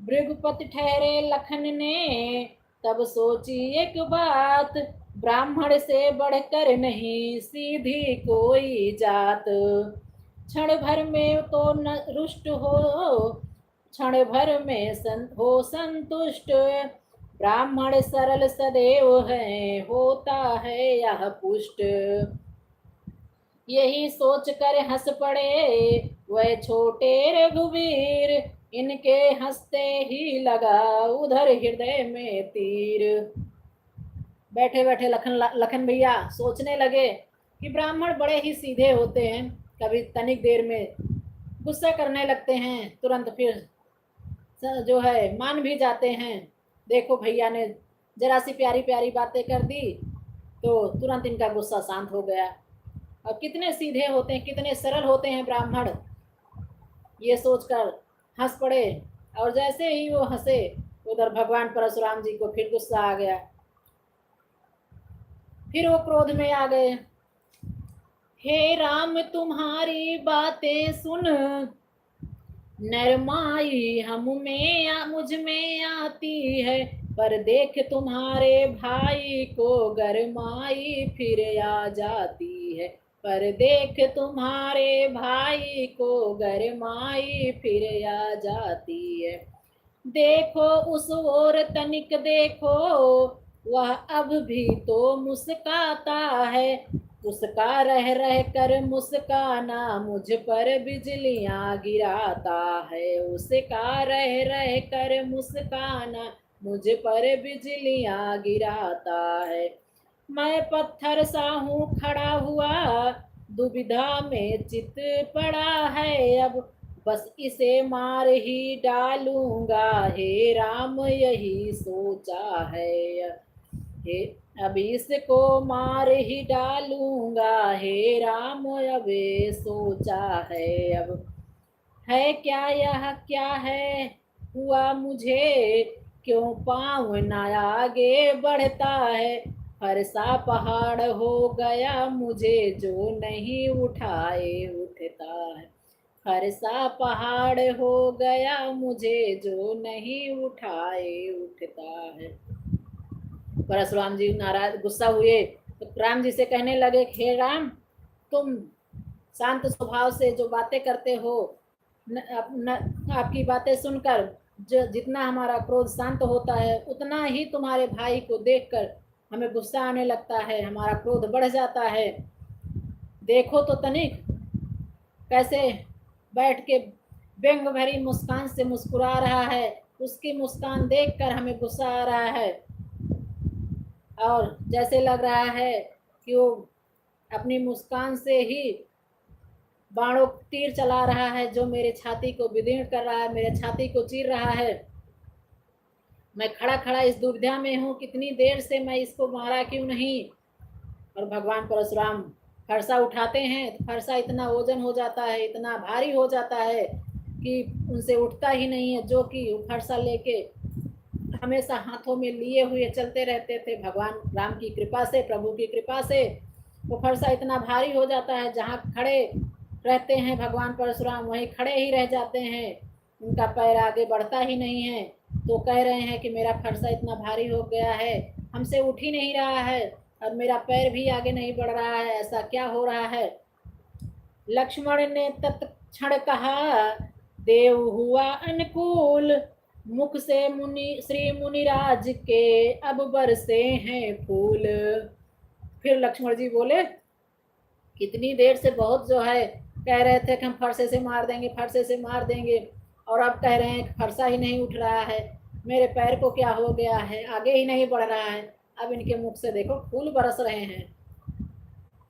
भृगुपति ठहरे लखन ने, तब सोची एक बात। ब्राह्मण से बढ़कर नहीं सीधी कोई जात। क्षण भर में तो न रुष्ट हो, क्षण भर में हो संतुष्ट। ब्राह्मण सरल सदैव है, होता है यह पुष्ट। यही सोच कर हंस पड़े वह छोटे रघुवीर। इनके हंसते ही लगा उधर हृदय में तीर। बैठे बैठे लखन भैया सोचने लगे कि ब्राह्मण बड़े ही सीधे होते हैं, कभी तनिक देर में गुस्सा करने लगते हैं, तुरंत फिर जो है मान भी जाते हैं। देखो भैया ने जरा सी प्यारी प्यारी बातें कर दी तो तुरंत इनका गुस्सा शांत हो गया। और कितने सीधे होते हैं, कितने सरल होते हैं ब्राह्मण, ये सोचकर हंस पड़े। और जैसे ही वो हंसे, उधर भगवान परशुराम जी को फिर गुस्सा आ गया, फिर वो क्रोध में आ गए। हे राम तुम्हारी बातें सुन, नरमाई हम में मुझ में आती है, पर देख तुम्हारे भाई को गरमाई फिर आ जाती है, पर देख तुम्हारे भाई को गरमाई फिर आ जाती है। देखो उस ओर तनिक देखो, वह अब भी तो मुस्काता है, उसका रह रह कर मुस्काना मुझ पर बिजलियां गिराता है, उसका रह रह कर मुस्काना मुझ पर बिजलियां गिराता है। मैं पत्थर सा हूँ खड़ा हुआ, दुविधा में चित पड़ा है अब, बस इसे मार ही डालूंगा, हे राम यही सोचा है। हे अब इसको मार ही डालूंगा, हे राम अब सोचा है अब। है क्या यह क्या है हुआ मुझे, क्यों पाँव न आगे बढ़ता है, फरसा पहाड़ हो गया मुझे जो नहीं उठाए उठता है, फरसा पहाड़ हो गया मुझे जो नहीं उठाए उठता है। परशुराम जी नाराज गुस्सा हुए तो राम जी से कहने लगे, हे राम तुम शांत स्वभाव से जो बातें करते हो, आपकी बातें सुनकर जितना हमारा क्रोध शांत होता है, उतना ही तुम्हारे भाई को देखकर हमें गुस्सा आने लगता है, हमारा क्रोध बढ़ जाता है। देखो तो तनिक कैसे बैठ के व्यंग भरी मुस्कान से मुस्कुरा रहा है, उसकी मुस्कान देखकर हमें गुस्सा आ रहा है, और जैसे लग रहा है कि वो अपनी मुस्कान से ही बाणों तीर चला रहा है, जो मेरे छाती को विदीर्ण कर रहा है, मेरे छाती को चीर रहा है। मैं खड़ा खड़ा इस दुविधा में हूँ, कितनी देर से मैं इसको मारा क्यों नहीं। और भगवान परशुराम फरसा उठाते हैं तो फरसा इतना वजन हो जाता है, इतना भारी हो जाता है कि उनसे उठता ही नहीं है, जो कि फरसा लेके हमेशा हाथों में लिए हुए चलते रहते थे। भगवान राम की कृपा से, प्रभु की कृपा से वो फरसा इतना भारी हो जाता है, जहाँ खड़े रहते हैं भगवान परशुराम वहीं खड़े ही रह जाते हैं, उनका पैर आगे बढ़ता ही नहीं है। तो कह रहे हैं कि मेरा फरसा इतना भारी हो गया है, हमसे उठ ही नहीं रहा है, और मेरा पैर भी आगे नहीं बढ़ रहा है, ऐसा क्या हो रहा है। लक्ष्मण ने तत्क्षण कहा, देव हुआ अनुकूल, मुख से मुनि श्री मुनिराज के अब बरसे हैं फूल। फिर लक्ष्मण जी बोले, कितनी देर से बहुत जो है कह रहे थे कि हम फरसे से मार देंगे, फरसे से मार देंगे, और अब कह रहे हैं कि फरसा ही नहीं उठ रहा है, मेरे पैर को क्या हो गया है, आगे ही नहीं बढ़ रहा है। अब इनके मुख से देखो फूल बरस रहे हैं।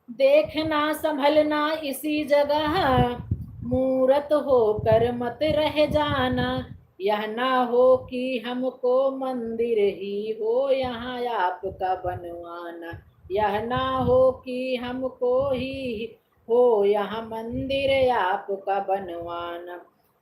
देखना संभलना इसी जगह, मूरत होकर मत रह जाना, यह ना हो कि हमको मंदिर ही हो यहाँ आपका बनवाना, यह ना हो कि हमको ही हो यहाँ मंदिर आपका बनवाना।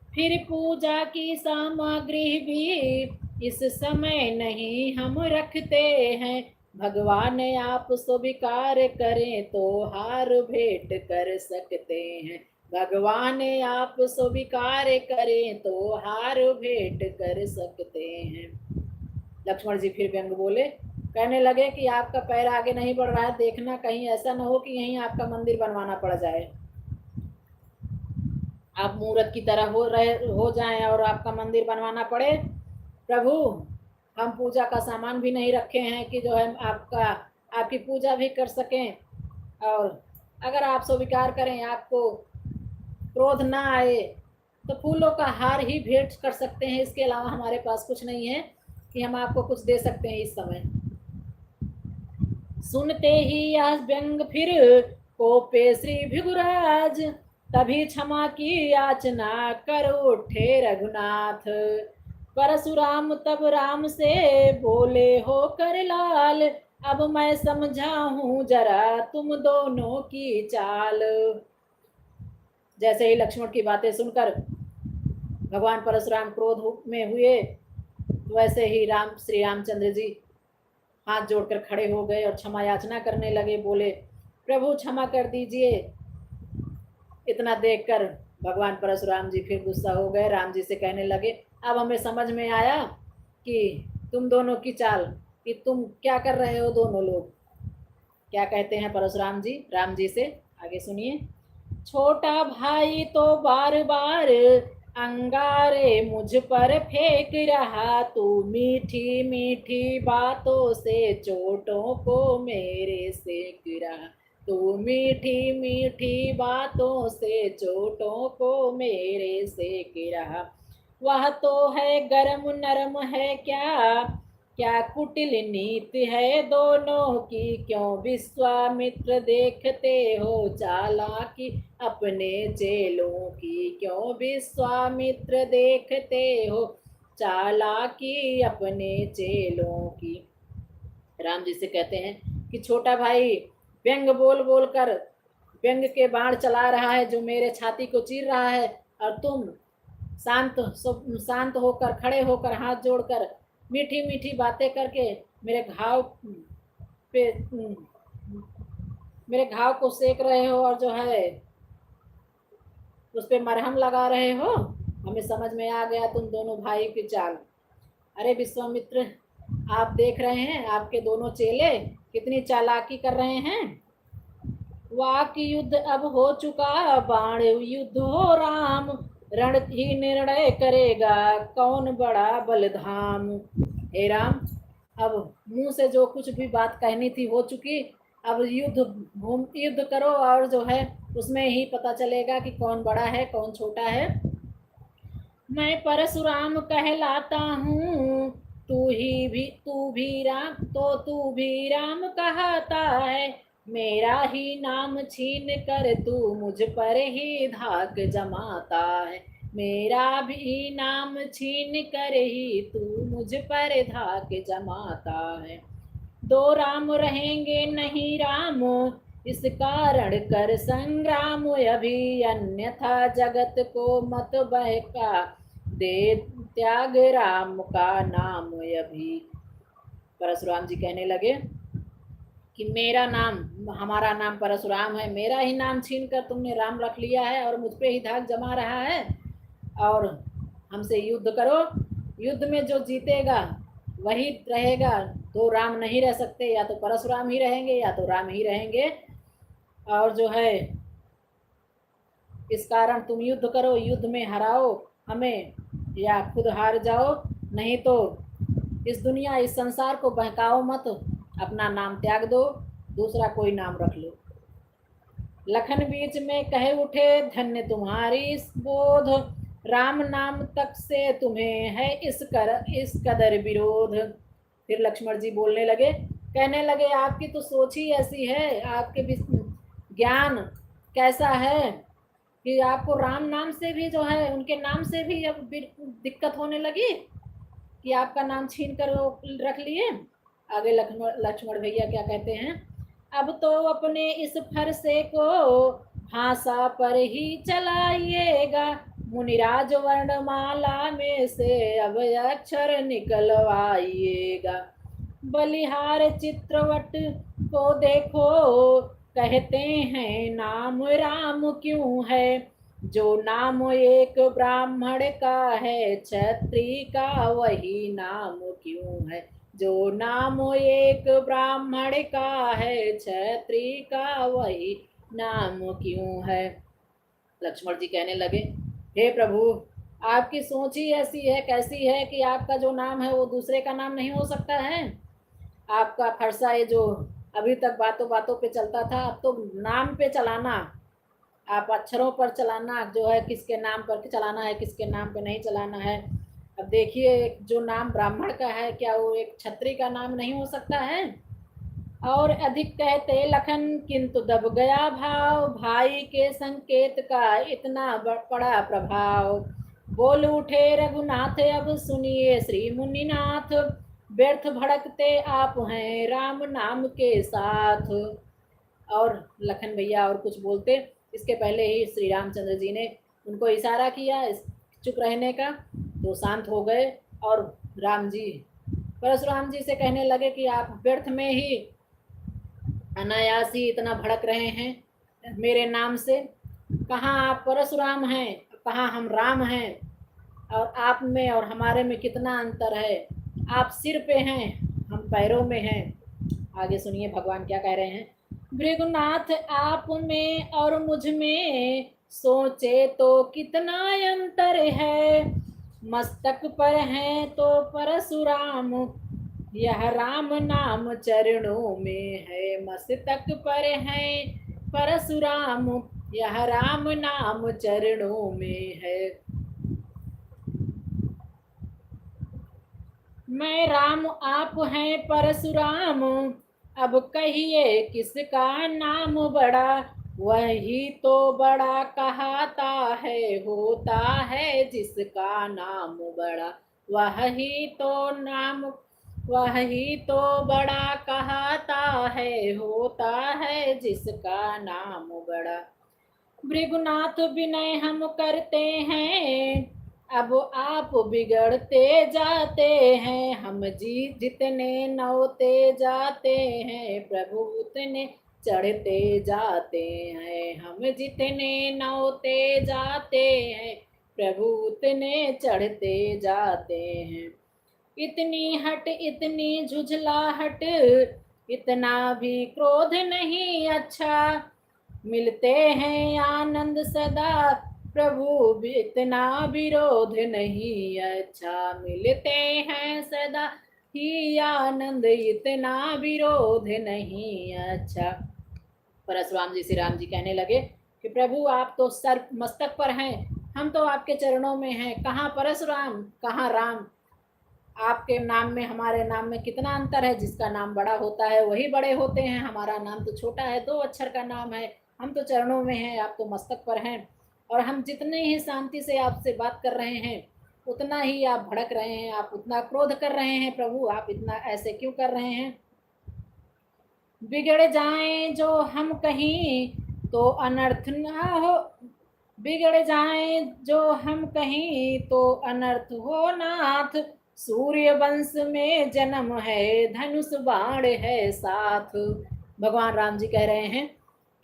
फिर पूजा की सामग्री भी इस समय नहीं हम रखते हैं, भगवान आप स्वीकार करें तो हार भेंट कर सकते हैं, भगवान आप स्वीकार करें तो हार भेंट कर सकते हैं। लक्ष्मण जी फिर व्यंग बोले, कहने लगे कि आपका पैर आगे नहीं बढ़ रहा है, देखना कहीं ऐसा न हो कि यहीं आपका मंदिर बनवाना पड़ जाए, आप मूर्त की तरह हो जाएं और आपका मंदिर बनवाना पड़े। प्रभु हम पूजा का सामान भी नहीं रखे हैं कि जो है आपकी पूजा भी कर सकें, और अगर आप स्वीकार करें, आपको क्रोध ना आए, तो फूलों का हार ही भेंट कर सकते हैं, इसके अलावा हमारे पास कुछ नहीं है कि हम आपको कुछ दे सकते हैं इस समय। सुनते ही यह व्यंग फिर कोपे श्री भृगुराज, तभी क्षमा की याचना कर उठे रघुनाथ, परशुराम तब राम से बोले हो कर लाल, अब मैं समझा हूं जरा तुम दोनों की चाल। जैसे ही लक्ष्मण की बातें सुनकर भगवान परशुराम क्रोध में हुए, वैसे ही श्री रामचंद्र जी हाथ जोड़कर खड़े हो गए और क्षमा याचना करने लगे। बोले, प्रभु क्षमा कर दीजिए। इतना देखकर भगवान परशुराम जी फिर गुस्सा हो गए, राम जी से कहने लगे, अब हमें समझ में आया कि तुम दोनों की चाल, कि तुम क्या कर रहे हो दोनों लोग। क्या कहते हैं परशुराम जी राम जी से, आगे सुनिए। छोटा भाई तो बार बार अंगारे मुझ पर फेंक रहा, तू मीठी मीठी बातों से चोटों को मेरे सेक रहा, तू मीठी मीठी बातों से चोटों को मेरे सेक रहा। वह तो है गरम नरम है क्या, क्या कुटिल नीति है दोनों की, क्यों विश्वामित्र देखते हो चालाकी अपने चेलों की, क्यों विश्वामित्र देखते हो चालाकी अपने चेलों की। राम जी से कहते हैं कि छोटा भाई व्यंग बोल बोल कर व्यंग के बाण चला रहा है जो मेरे छाती को चीर रहा है, और तुम शांत होकर खड़े होकर हाथ जोड़कर मीठी मीठी बातें करके पे मेरे घाव को सेक रहे हो, और जो है उस पर मरहम लगा रहे हो। हमें समझ में आ गया तुम दोनों भाई की चाल। अरे विश्वामित्र, आप देख रहे हैं आपके दोनों चेले कितनी चालाकी कर रहे हैं। वाक युद्ध अब हो चुका, बाण युद्ध हो राम, रण ही निर्णय करेगा कौन बड़ा बलधाम। हे राम, अब मुंह से जो कुछ भी बात कहनी थी हो चुकी, अब युद्ध करो, और जो है उसमें ही पता चलेगा कि कौन बड़ा है कौन छोटा है। मैं परशुराम कहलाता हूँ, तू भी राम कहता है, मेरा ही नाम छीन कर तू मुझ पर ही धाक जमाता है, मेरा भी नाम छीन कर ही तू मुझ पर धाक जमाता है। दो राम रहेंगे नहीं राम, इस कारण कर संग्राम अभी, अन्यथा जगत को मत बहका दे त्याग राम का नाम अभी। परशुराम जी कहने लगे कि मेरा नाम, हमारा नाम परशुराम है, मेरा ही नाम छीन कर तुमने राम रख लिया है और मुझ पे ही धाक जमा रहा है, और हमसे युद्ध करो। युद्ध में जो जीतेगा वही रहेगा, दो राम नहीं रह सकते, या तो परशुराम ही रहेंगे या तो राम ही रहेंगे। और जो है इस कारण तुम युद्ध करो, युद्ध में हराओ हमें या खुद हार जाओ, नहीं तो इस दुनिया इस संसार को बहकाओ मत, अपना नाम त्याग दो, दूसरा कोई नाम रख लो। लखन बीच में कहे उठे धन्य तुम्हारी बोध, राम नाम तक से तुम्हें है इस कदर विरोध। फिर लक्ष्मण जी बोलने लगे, कहने लगे, आपकी तो सोच ही ऐसी है, आपके ज्ञान कैसा है कि आपको राम नाम से भी जो है उनके नाम से भी अब दिक्कत होने लगी कि आपका नाम छीन कर रख लिए। आगे लक्ष्मण भैया क्या कहते हैं, अब तो अपने इस फरसे को भाषा पर ही चलाइएगा, मुनिराज वर्णमाला में से अब अक्षर निकलवाइएगा। बलिहार चित्रवट को देखो, कहते हैं नाम राम क्यों है, जो नाम एक ब्राह्मण का है क्षत्रिय का वही नाम क्यों है, जो नाम एक ब्राह्मण का है क्षत्रिय का वही नाम क्यों है। लक्ष्मण जी कहने लगे, हे प्रभु, आपकी सोच ही ऐसी है, कैसी है कि आपका जो नाम है वो दूसरे का नाम नहीं हो सकता है। आपका फरसा ये जो अभी तक बातों बातों पे चलता था, अब तो नाम पे चलाना, आप अक्षरों पर चलाना, जो है किसके नाम पर चलाना है किसके नाम पे नहीं चलाना है। अब देखिए, जो नाम ब्राह्मण का है क्या वो एक क्षत्रिय का नाम नहीं हो सकता है। और अधिक कहते लखन, किंतु दब गया भाव, भाई के संकेत का इतना बड़ा प्रभाव। बोल उठे रघुनाथ अब सुनिए श्री मुनिनाथ, व्यर्थ भड़कते आप हैं राम नाम के साथ। और लखन भैया और कुछ बोलते, इसके पहले ही श्री रामचंद्र जी ने उनको इशारा किया चुप रहने का, तो शांत हो गए। और राम जी परशुराम जी से कहने लगे कि आप व्यर्थ में ही अनायास ही इतना भड़क रहे हैं मेरे नाम से। कहाँ आप परशुराम हैं, कहाँ हम राम हैं, और आप में और हमारे में कितना अंतर है। आप सिर पे हैं, हम पैरों में हैं। आगे सुनिए भगवान क्या कह रहे हैं। भृगुनाथ आप में और मुझ में सोचे तो कितना अंतर है, मस्तक पर है तो परशुराम, यह राम नाम चरणों में है, मस्तक पर है परशुराम, यह राम नाम चरणों में है। मैं राम आप हैं परशुराम, अब कहिए किसका नाम बड़ा, वही तो बड़ा कहाता है, होता है जिसका नाम बड़ा, वही तो नाम, वही तो बड़ा कहाता है, होता है जिसका नाम बड़ा। भृगुनाथ विनय हम करते हैं, अब आप बिगड़ते जाते हैं, हम जी जितने नौते जाते हैं, प्रभु उतने चढ़ते जाते हैं, हम जितने नौते जाते हैं, प्रभु उतने चढ़ते जाते हैं। इतनी हट इतनी झुझलाहट, इतना भी क्रोध नहीं अच्छा, मिलते हैं आनंद सदा, प्रभु इतना विरोध नहीं अच्छा, मिलते हैं सदा ही आनंद, इतना विरोध नहीं अच्छा। परशुराम जी श्री राम जी कहने लगे कि प्रभु आप तो सर मस्तक पर हैं, हम तो आपके चरणों में हैं, कहाँ परशुराम कहाँ राम। आपके नाम में हमारे नाम में कितना अंतर है, जिसका नाम बड़ा होता है वही बड़े होते हैं, हमारा नाम तो छोटा है, 2 अक्षर का नाम है, हम तो चरणों में हैं, आप तो मस्तक पर हैं। और हम जितने ही शांति से आपसे बात कर रहे हैं, उतना ही आप भड़क रहे हैं, आप उतना क्रोध कर रहे हैं, प्रभु आप इतना ऐसे क्यों कर रहे हैं। बिगड़ जाएं जो हम कहीं तो अनर्थ ना हो, बिगड़ जाएं जो हम कहीं तो अनर्थ हो नाथ, सूर्य वंश में जन्म है धनुष बाण है साथ। भगवान राम जी कह रहे हैं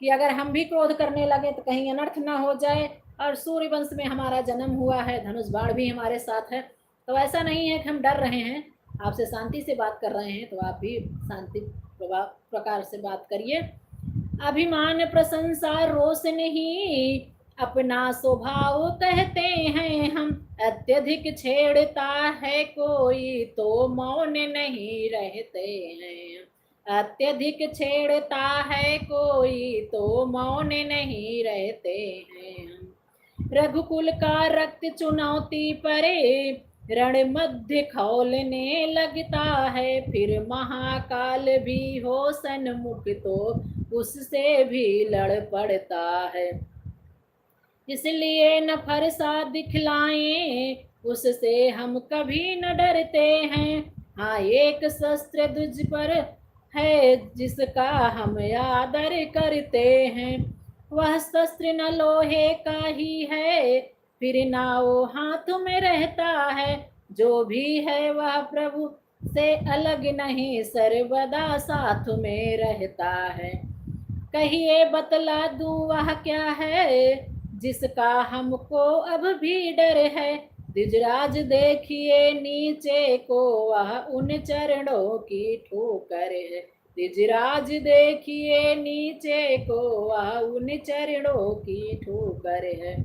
कि अगर हम भी क्रोध करने लगे तो कहीं अनर्थ ना हो जाए, और सूर्य वंश में हमारा जन्म हुआ है, धनुष बाण भी हमारे साथ है, तो ऐसा नहीं है कि हम डर रहे हैं, आपसे शांति से बात कर रहे हैं, तो आप भी शांति प्रकार से बात करिए। अभिमान प्रशंसा रोष नहीं, अपना स्वभाव कहते हैं हम, अत्यधिक छेड़ता है कोई तो मौन नहीं रहते हैं, अत्यधिक छेड़ता है कोई तो मौन नहीं रहते हैं हम। रघुकुल का रक्त चुनौती परे, रण मध्य खौलने लगता है, फिर महाकाल भी हो सन्मुख तो उससे भी लड़ पड़ता है, इसलिए न फरसा दिखलाएं उससे हम कभी न डरते हैं। हाँ एक शस्त्र तुझ पर है जिसका हम आदर करते हैं, वह शस्त्र न लोहे का ही है, फिर ना वो हाथ में रहता है, जो भी है वह प्रभु से अलग नहीं, सर्वदा साथ में रहता है। कहिए बतला दूं वह क्या है, जिसका हमको अब भी डर है, द्विजराज देखिए नीचे को वह उन चरणों की ठोकर है, द्विजराज देखिए नीचे को वह उन चरणों की ठोकर है,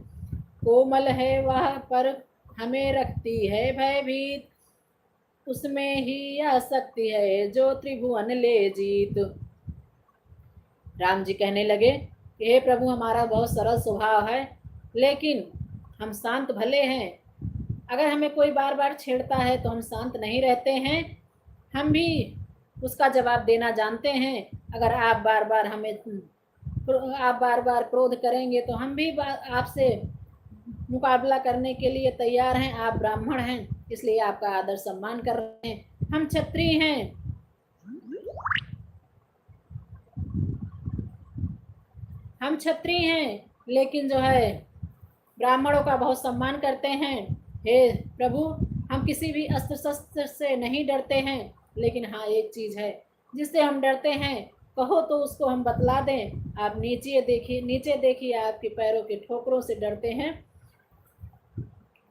कोमल है वह पर हमें रखती है भयभीत, उसमें ही आसक्ति है जो त्रिभुवन ले जीत। राम जी कहने लगे कि हे प्रभु हमारा बहुत सरल स्वभाव है, लेकिन हम शांत भले हैं, अगर हमें कोई बार बार छेड़ता है तो हम शांत नहीं रहते हैं, हम भी उसका जवाब देना जानते हैं। अगर आप बार बार क्रोध करेंगे तो हम भी आपसे मुकाबला करने के लिए तैयार हैं। आप ब्राह्मण हैं, इसलिए आपका आदर सम्मान कर रहे हैं। हम क्षत्रिय हैं, हम क्षत्रिय हैं, लेकिन जो है ब्राह्मणों का बहुत सम्मान करते हैं। हे प्रभु, हम किसी भी अस्त्र शस्त्र से नहीं डरते हैं, लेकिन हाँ एक चीज़ है जिससे हम डरते हैं, कहो तो उसको हम बतला दें। आप नीचे देखिए, आपके पैरों के ठोकरों से डरते हैं।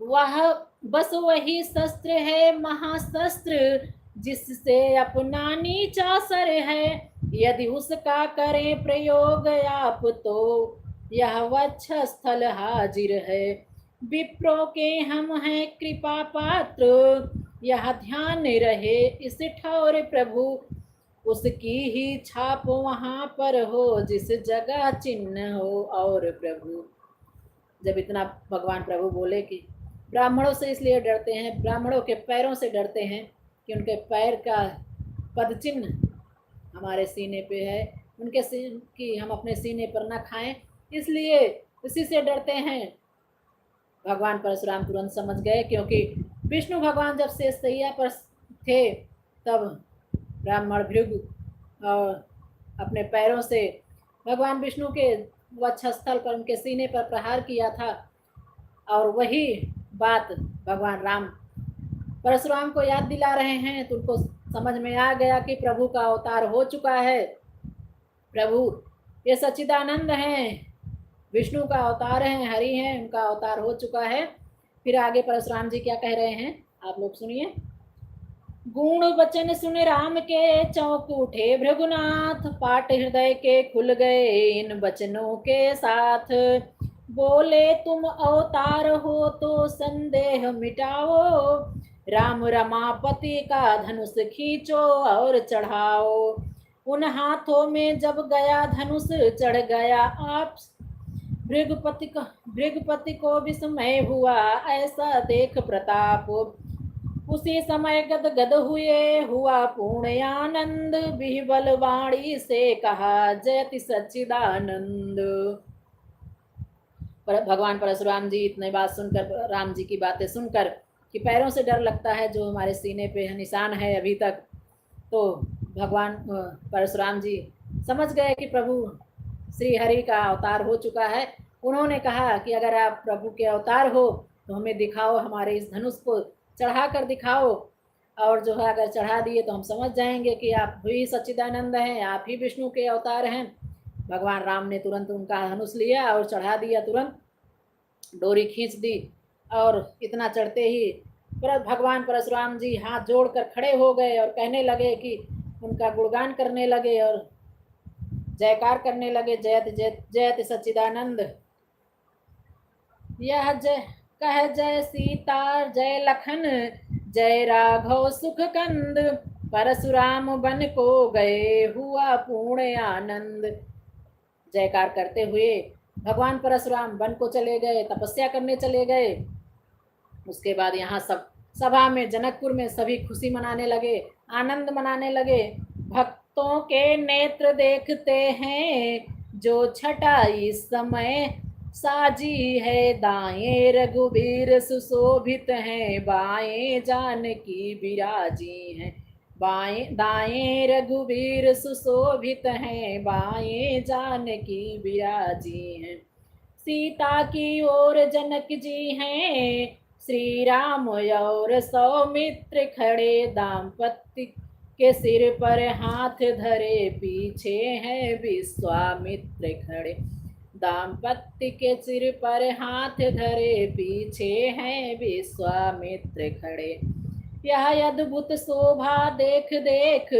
वह बस वही शस्त्र है महाशस्त्र, जिससे अपना नीचा सर है। यदि उसका करें प्रयोग आप, तो यह वक्षस्थल हाजिर है। विप्रो के हम हैं कृपा पात्र, यह ध्यान रहे इस ठौर प्रभु। उसकी ही छाप वहां पर हो, जिस जगह चिन्ह हो और प्रभु। जब इतना भगवान प्रभु बोले कि ब्राह्मणों से इसलिए डरते हैं, ब्राह्मणों के पैरों से डरते हैं कि उनके पैर का पद चिन्ह हमारे सीने पे है, उनके कि हम अपने सीने पर ना खाएं, इसलिए इसी से डरते हैं। भगवान परशुराम तुरंत समझ गए, क्योंकि विष्णु भगवान जब शेषशैया पर थे तब ब्राह्मण भृगु और अपने पैरों से भगवान विष्णु के वक्षस्थल पर, उनके सीने पर प्रहार किया था। और वही बात भगवान राम परशुराम को याद दिला रहे हैं, तो उनको समझ में आ गया कि प्रभु का अवतार हो चुका है। प्रभु ये सच्चिदानंद हैं, विष्णु का अवतार हैं, हरि हैं, उनका अवतार हो चुका है। फिर आगे परशुराम जी क्या कह रहे हैं, आप लोग सुनिए। गुण वचन सुन राम के चौंक उठे भृगुनाथ, पाट हृदय के खुल गए इन वचनों के साथ। बोले तुम अवतार हो तो संदेह मिटाओ, राम रमापति का धनुष खींचो और चढ़ाओ। उन हाथों में जब गया धनुष, चढ़ गया आप भृगुपति को विस्मय हुआ ऐसा देख प्रताप। उसी समय गद गद हुआ पूर्ण आनंद, बिहबल वाणी से कहा जयति सच्चिदानंद। भगवान परशुराम जी इतने बात सुनकर, राम जी की बातें सुनकर कि पैरों से डर लगता है जो हमारे सीने पे निशान है अभी तक, तो भगवान परशुराम जी समझ गए कि प्रभु श्री हरि का अवतार हो चुका है। उन्होंने कहा कि अगर आप प्रभु के अवतार हो तो हमें दिखाओ, हमारे इस धनुष को चढ़ा कर दिखाओ, और जो है अगर चढ़ा दिए तो हम समझ जाएंगे कि आप ही सच्चिदानंद हैं, आप ही विष्णु के अवतार हैं। भगवान राम ने तुरंत उनका धनुष लिया और चढ़ा दिया, तुरंत डोरी खींच दी, और इतना चढ़ते ही भगवान परशुराम जी हाथ जोड़कर खड़े हो गए और कहने लगे कि उनका गुणगान करने लगे और जयकार करने लगे, जयत जयत जयत सच्चिदानंद। यह कह जय सीता जय लखन, जय राघव सुख कंद। परशुराम बन को गए हुआ पूर्ण आनंद। जयकार करते हुए भगवान परशुराम वन को चले गए, तपस्या करने चले गए। उसके बाद यहाँ सब सभा में, जनकपुर में सभी खुशी मनाने लगे, आनंद मनाने लगे। भक्तों के नेत्र देखते हैं, जो छटा इस समय साजी है। दाएं रघुबीर सुशोभित हैं, बाएं जानकी विराजी हैं। दाएं रघुबीर सुशोभित हैं, बाएं जानकी विराजी हैं। सीता की ओर जनक जी हैं, श्री राम और सौमित्र खड़े। दाम्पत्य के सिर पर हाथ धरे, पीछे हैं विश्वामित्र खड़े। दाम्पत्य के सिर पर हाथ धरे, पीछे हैं विश्वामित्र खड़े। यह अद्भुत शोभा देख देख,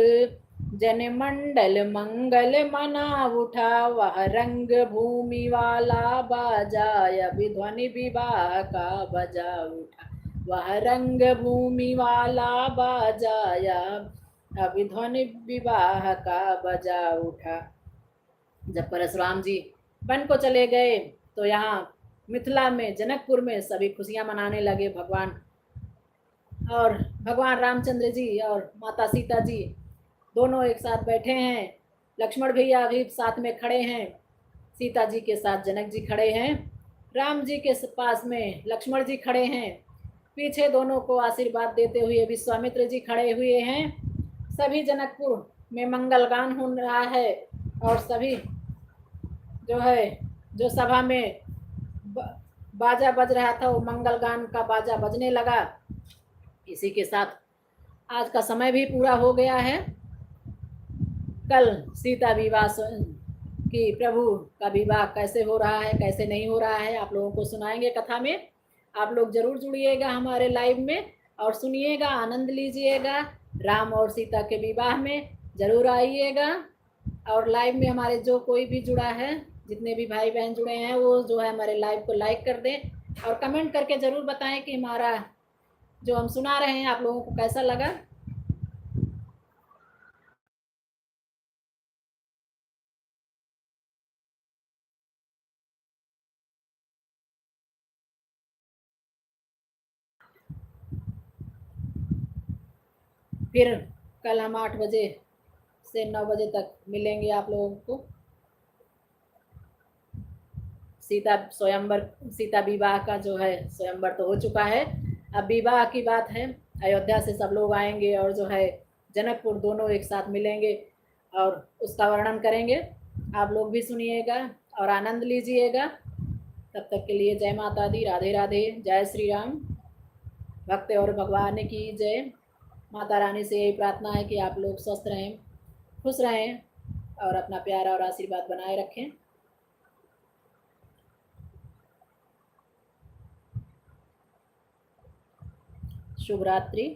जनमंडल मंगल मना उठा। वह रंग भूमि वाला बाजा, अभी ध्वनि विवाह का बजा उठा। वह रंग भूमि वाला बाजा, अभी ध्वनि विवाह का बजा उठा। जब परशुराम जी वन को चले गए तो यहाँ मिथिला में, जनकपुर में सभी खुशियां मनाने लगे। भगवान रामचंद्र जी और माता सीता जी दोनों एक साथ बैठे हैं। लक्ष्मण भैया भी साथ में खड़े हैं, सीता जी के साथ जनक जी खड़े हैं। राम जी के पास में लक्ष्मण जी खड़े हैं, पीछे दोनों को आशीर्वाद देते हुए विश्वामित्र जी खड़े हुए हैं। सभी जनकपुर में मंगल गान हो रहा है और सभी जो है, जो सभा में बाजा बज रहा था वो मंगल गान का बाजा बजने लगा। इसी के साथ आज का समय भी पूरा हो गया है। कल सीता विवाह कि प्रभु का विवाह कैसे हो रहा है, कैसे नहीं हो रहा है, आप लोगों को सुनाएंगे कथा में। आप लोग जरूर जुड़िएगा हमारे लाइव में और सुनिएगा, आनंद लीजिएगा। राम और सीता के विवाह में जरूर आइएगा। और लाइव में हमारे जो कोई भी जुड़ा है, जितने भी भाई बहन जुड़े हैं, वो जो है हमारे लाइव को लाइक कर दें और कमेंट करके ज़रूर बताएं कि हमारा जो हम सुना रहे हैं आप लोगों को कैसा लगा। फिर कल हम 8 बजे से 9 बजे तक मिलेंगे आप लोगों को। सीता स्वयंवर, सीता विवाह का जो है स्वयंवर तो हो चुका है, अब विवाह की बात है। अयोध्या से सब लोग आएंगे और जो है जनकपुर दोनों एक साथ मिलेंगे और उसका वर्णन करेंगे। आप लोग भी सुनिएगा और आनंद लीजिएगा। तब तक के लिए जय माता दी, राधे राधे, जय श्री राम। भक्त और भगवान की जय। माता रानी से यही प्रार्थना है कि आप लोग स्वस्थ रहें, खुश रहें और अपना प्यार और आशीर्वाद बनाए रखें। शुभ रात्रि।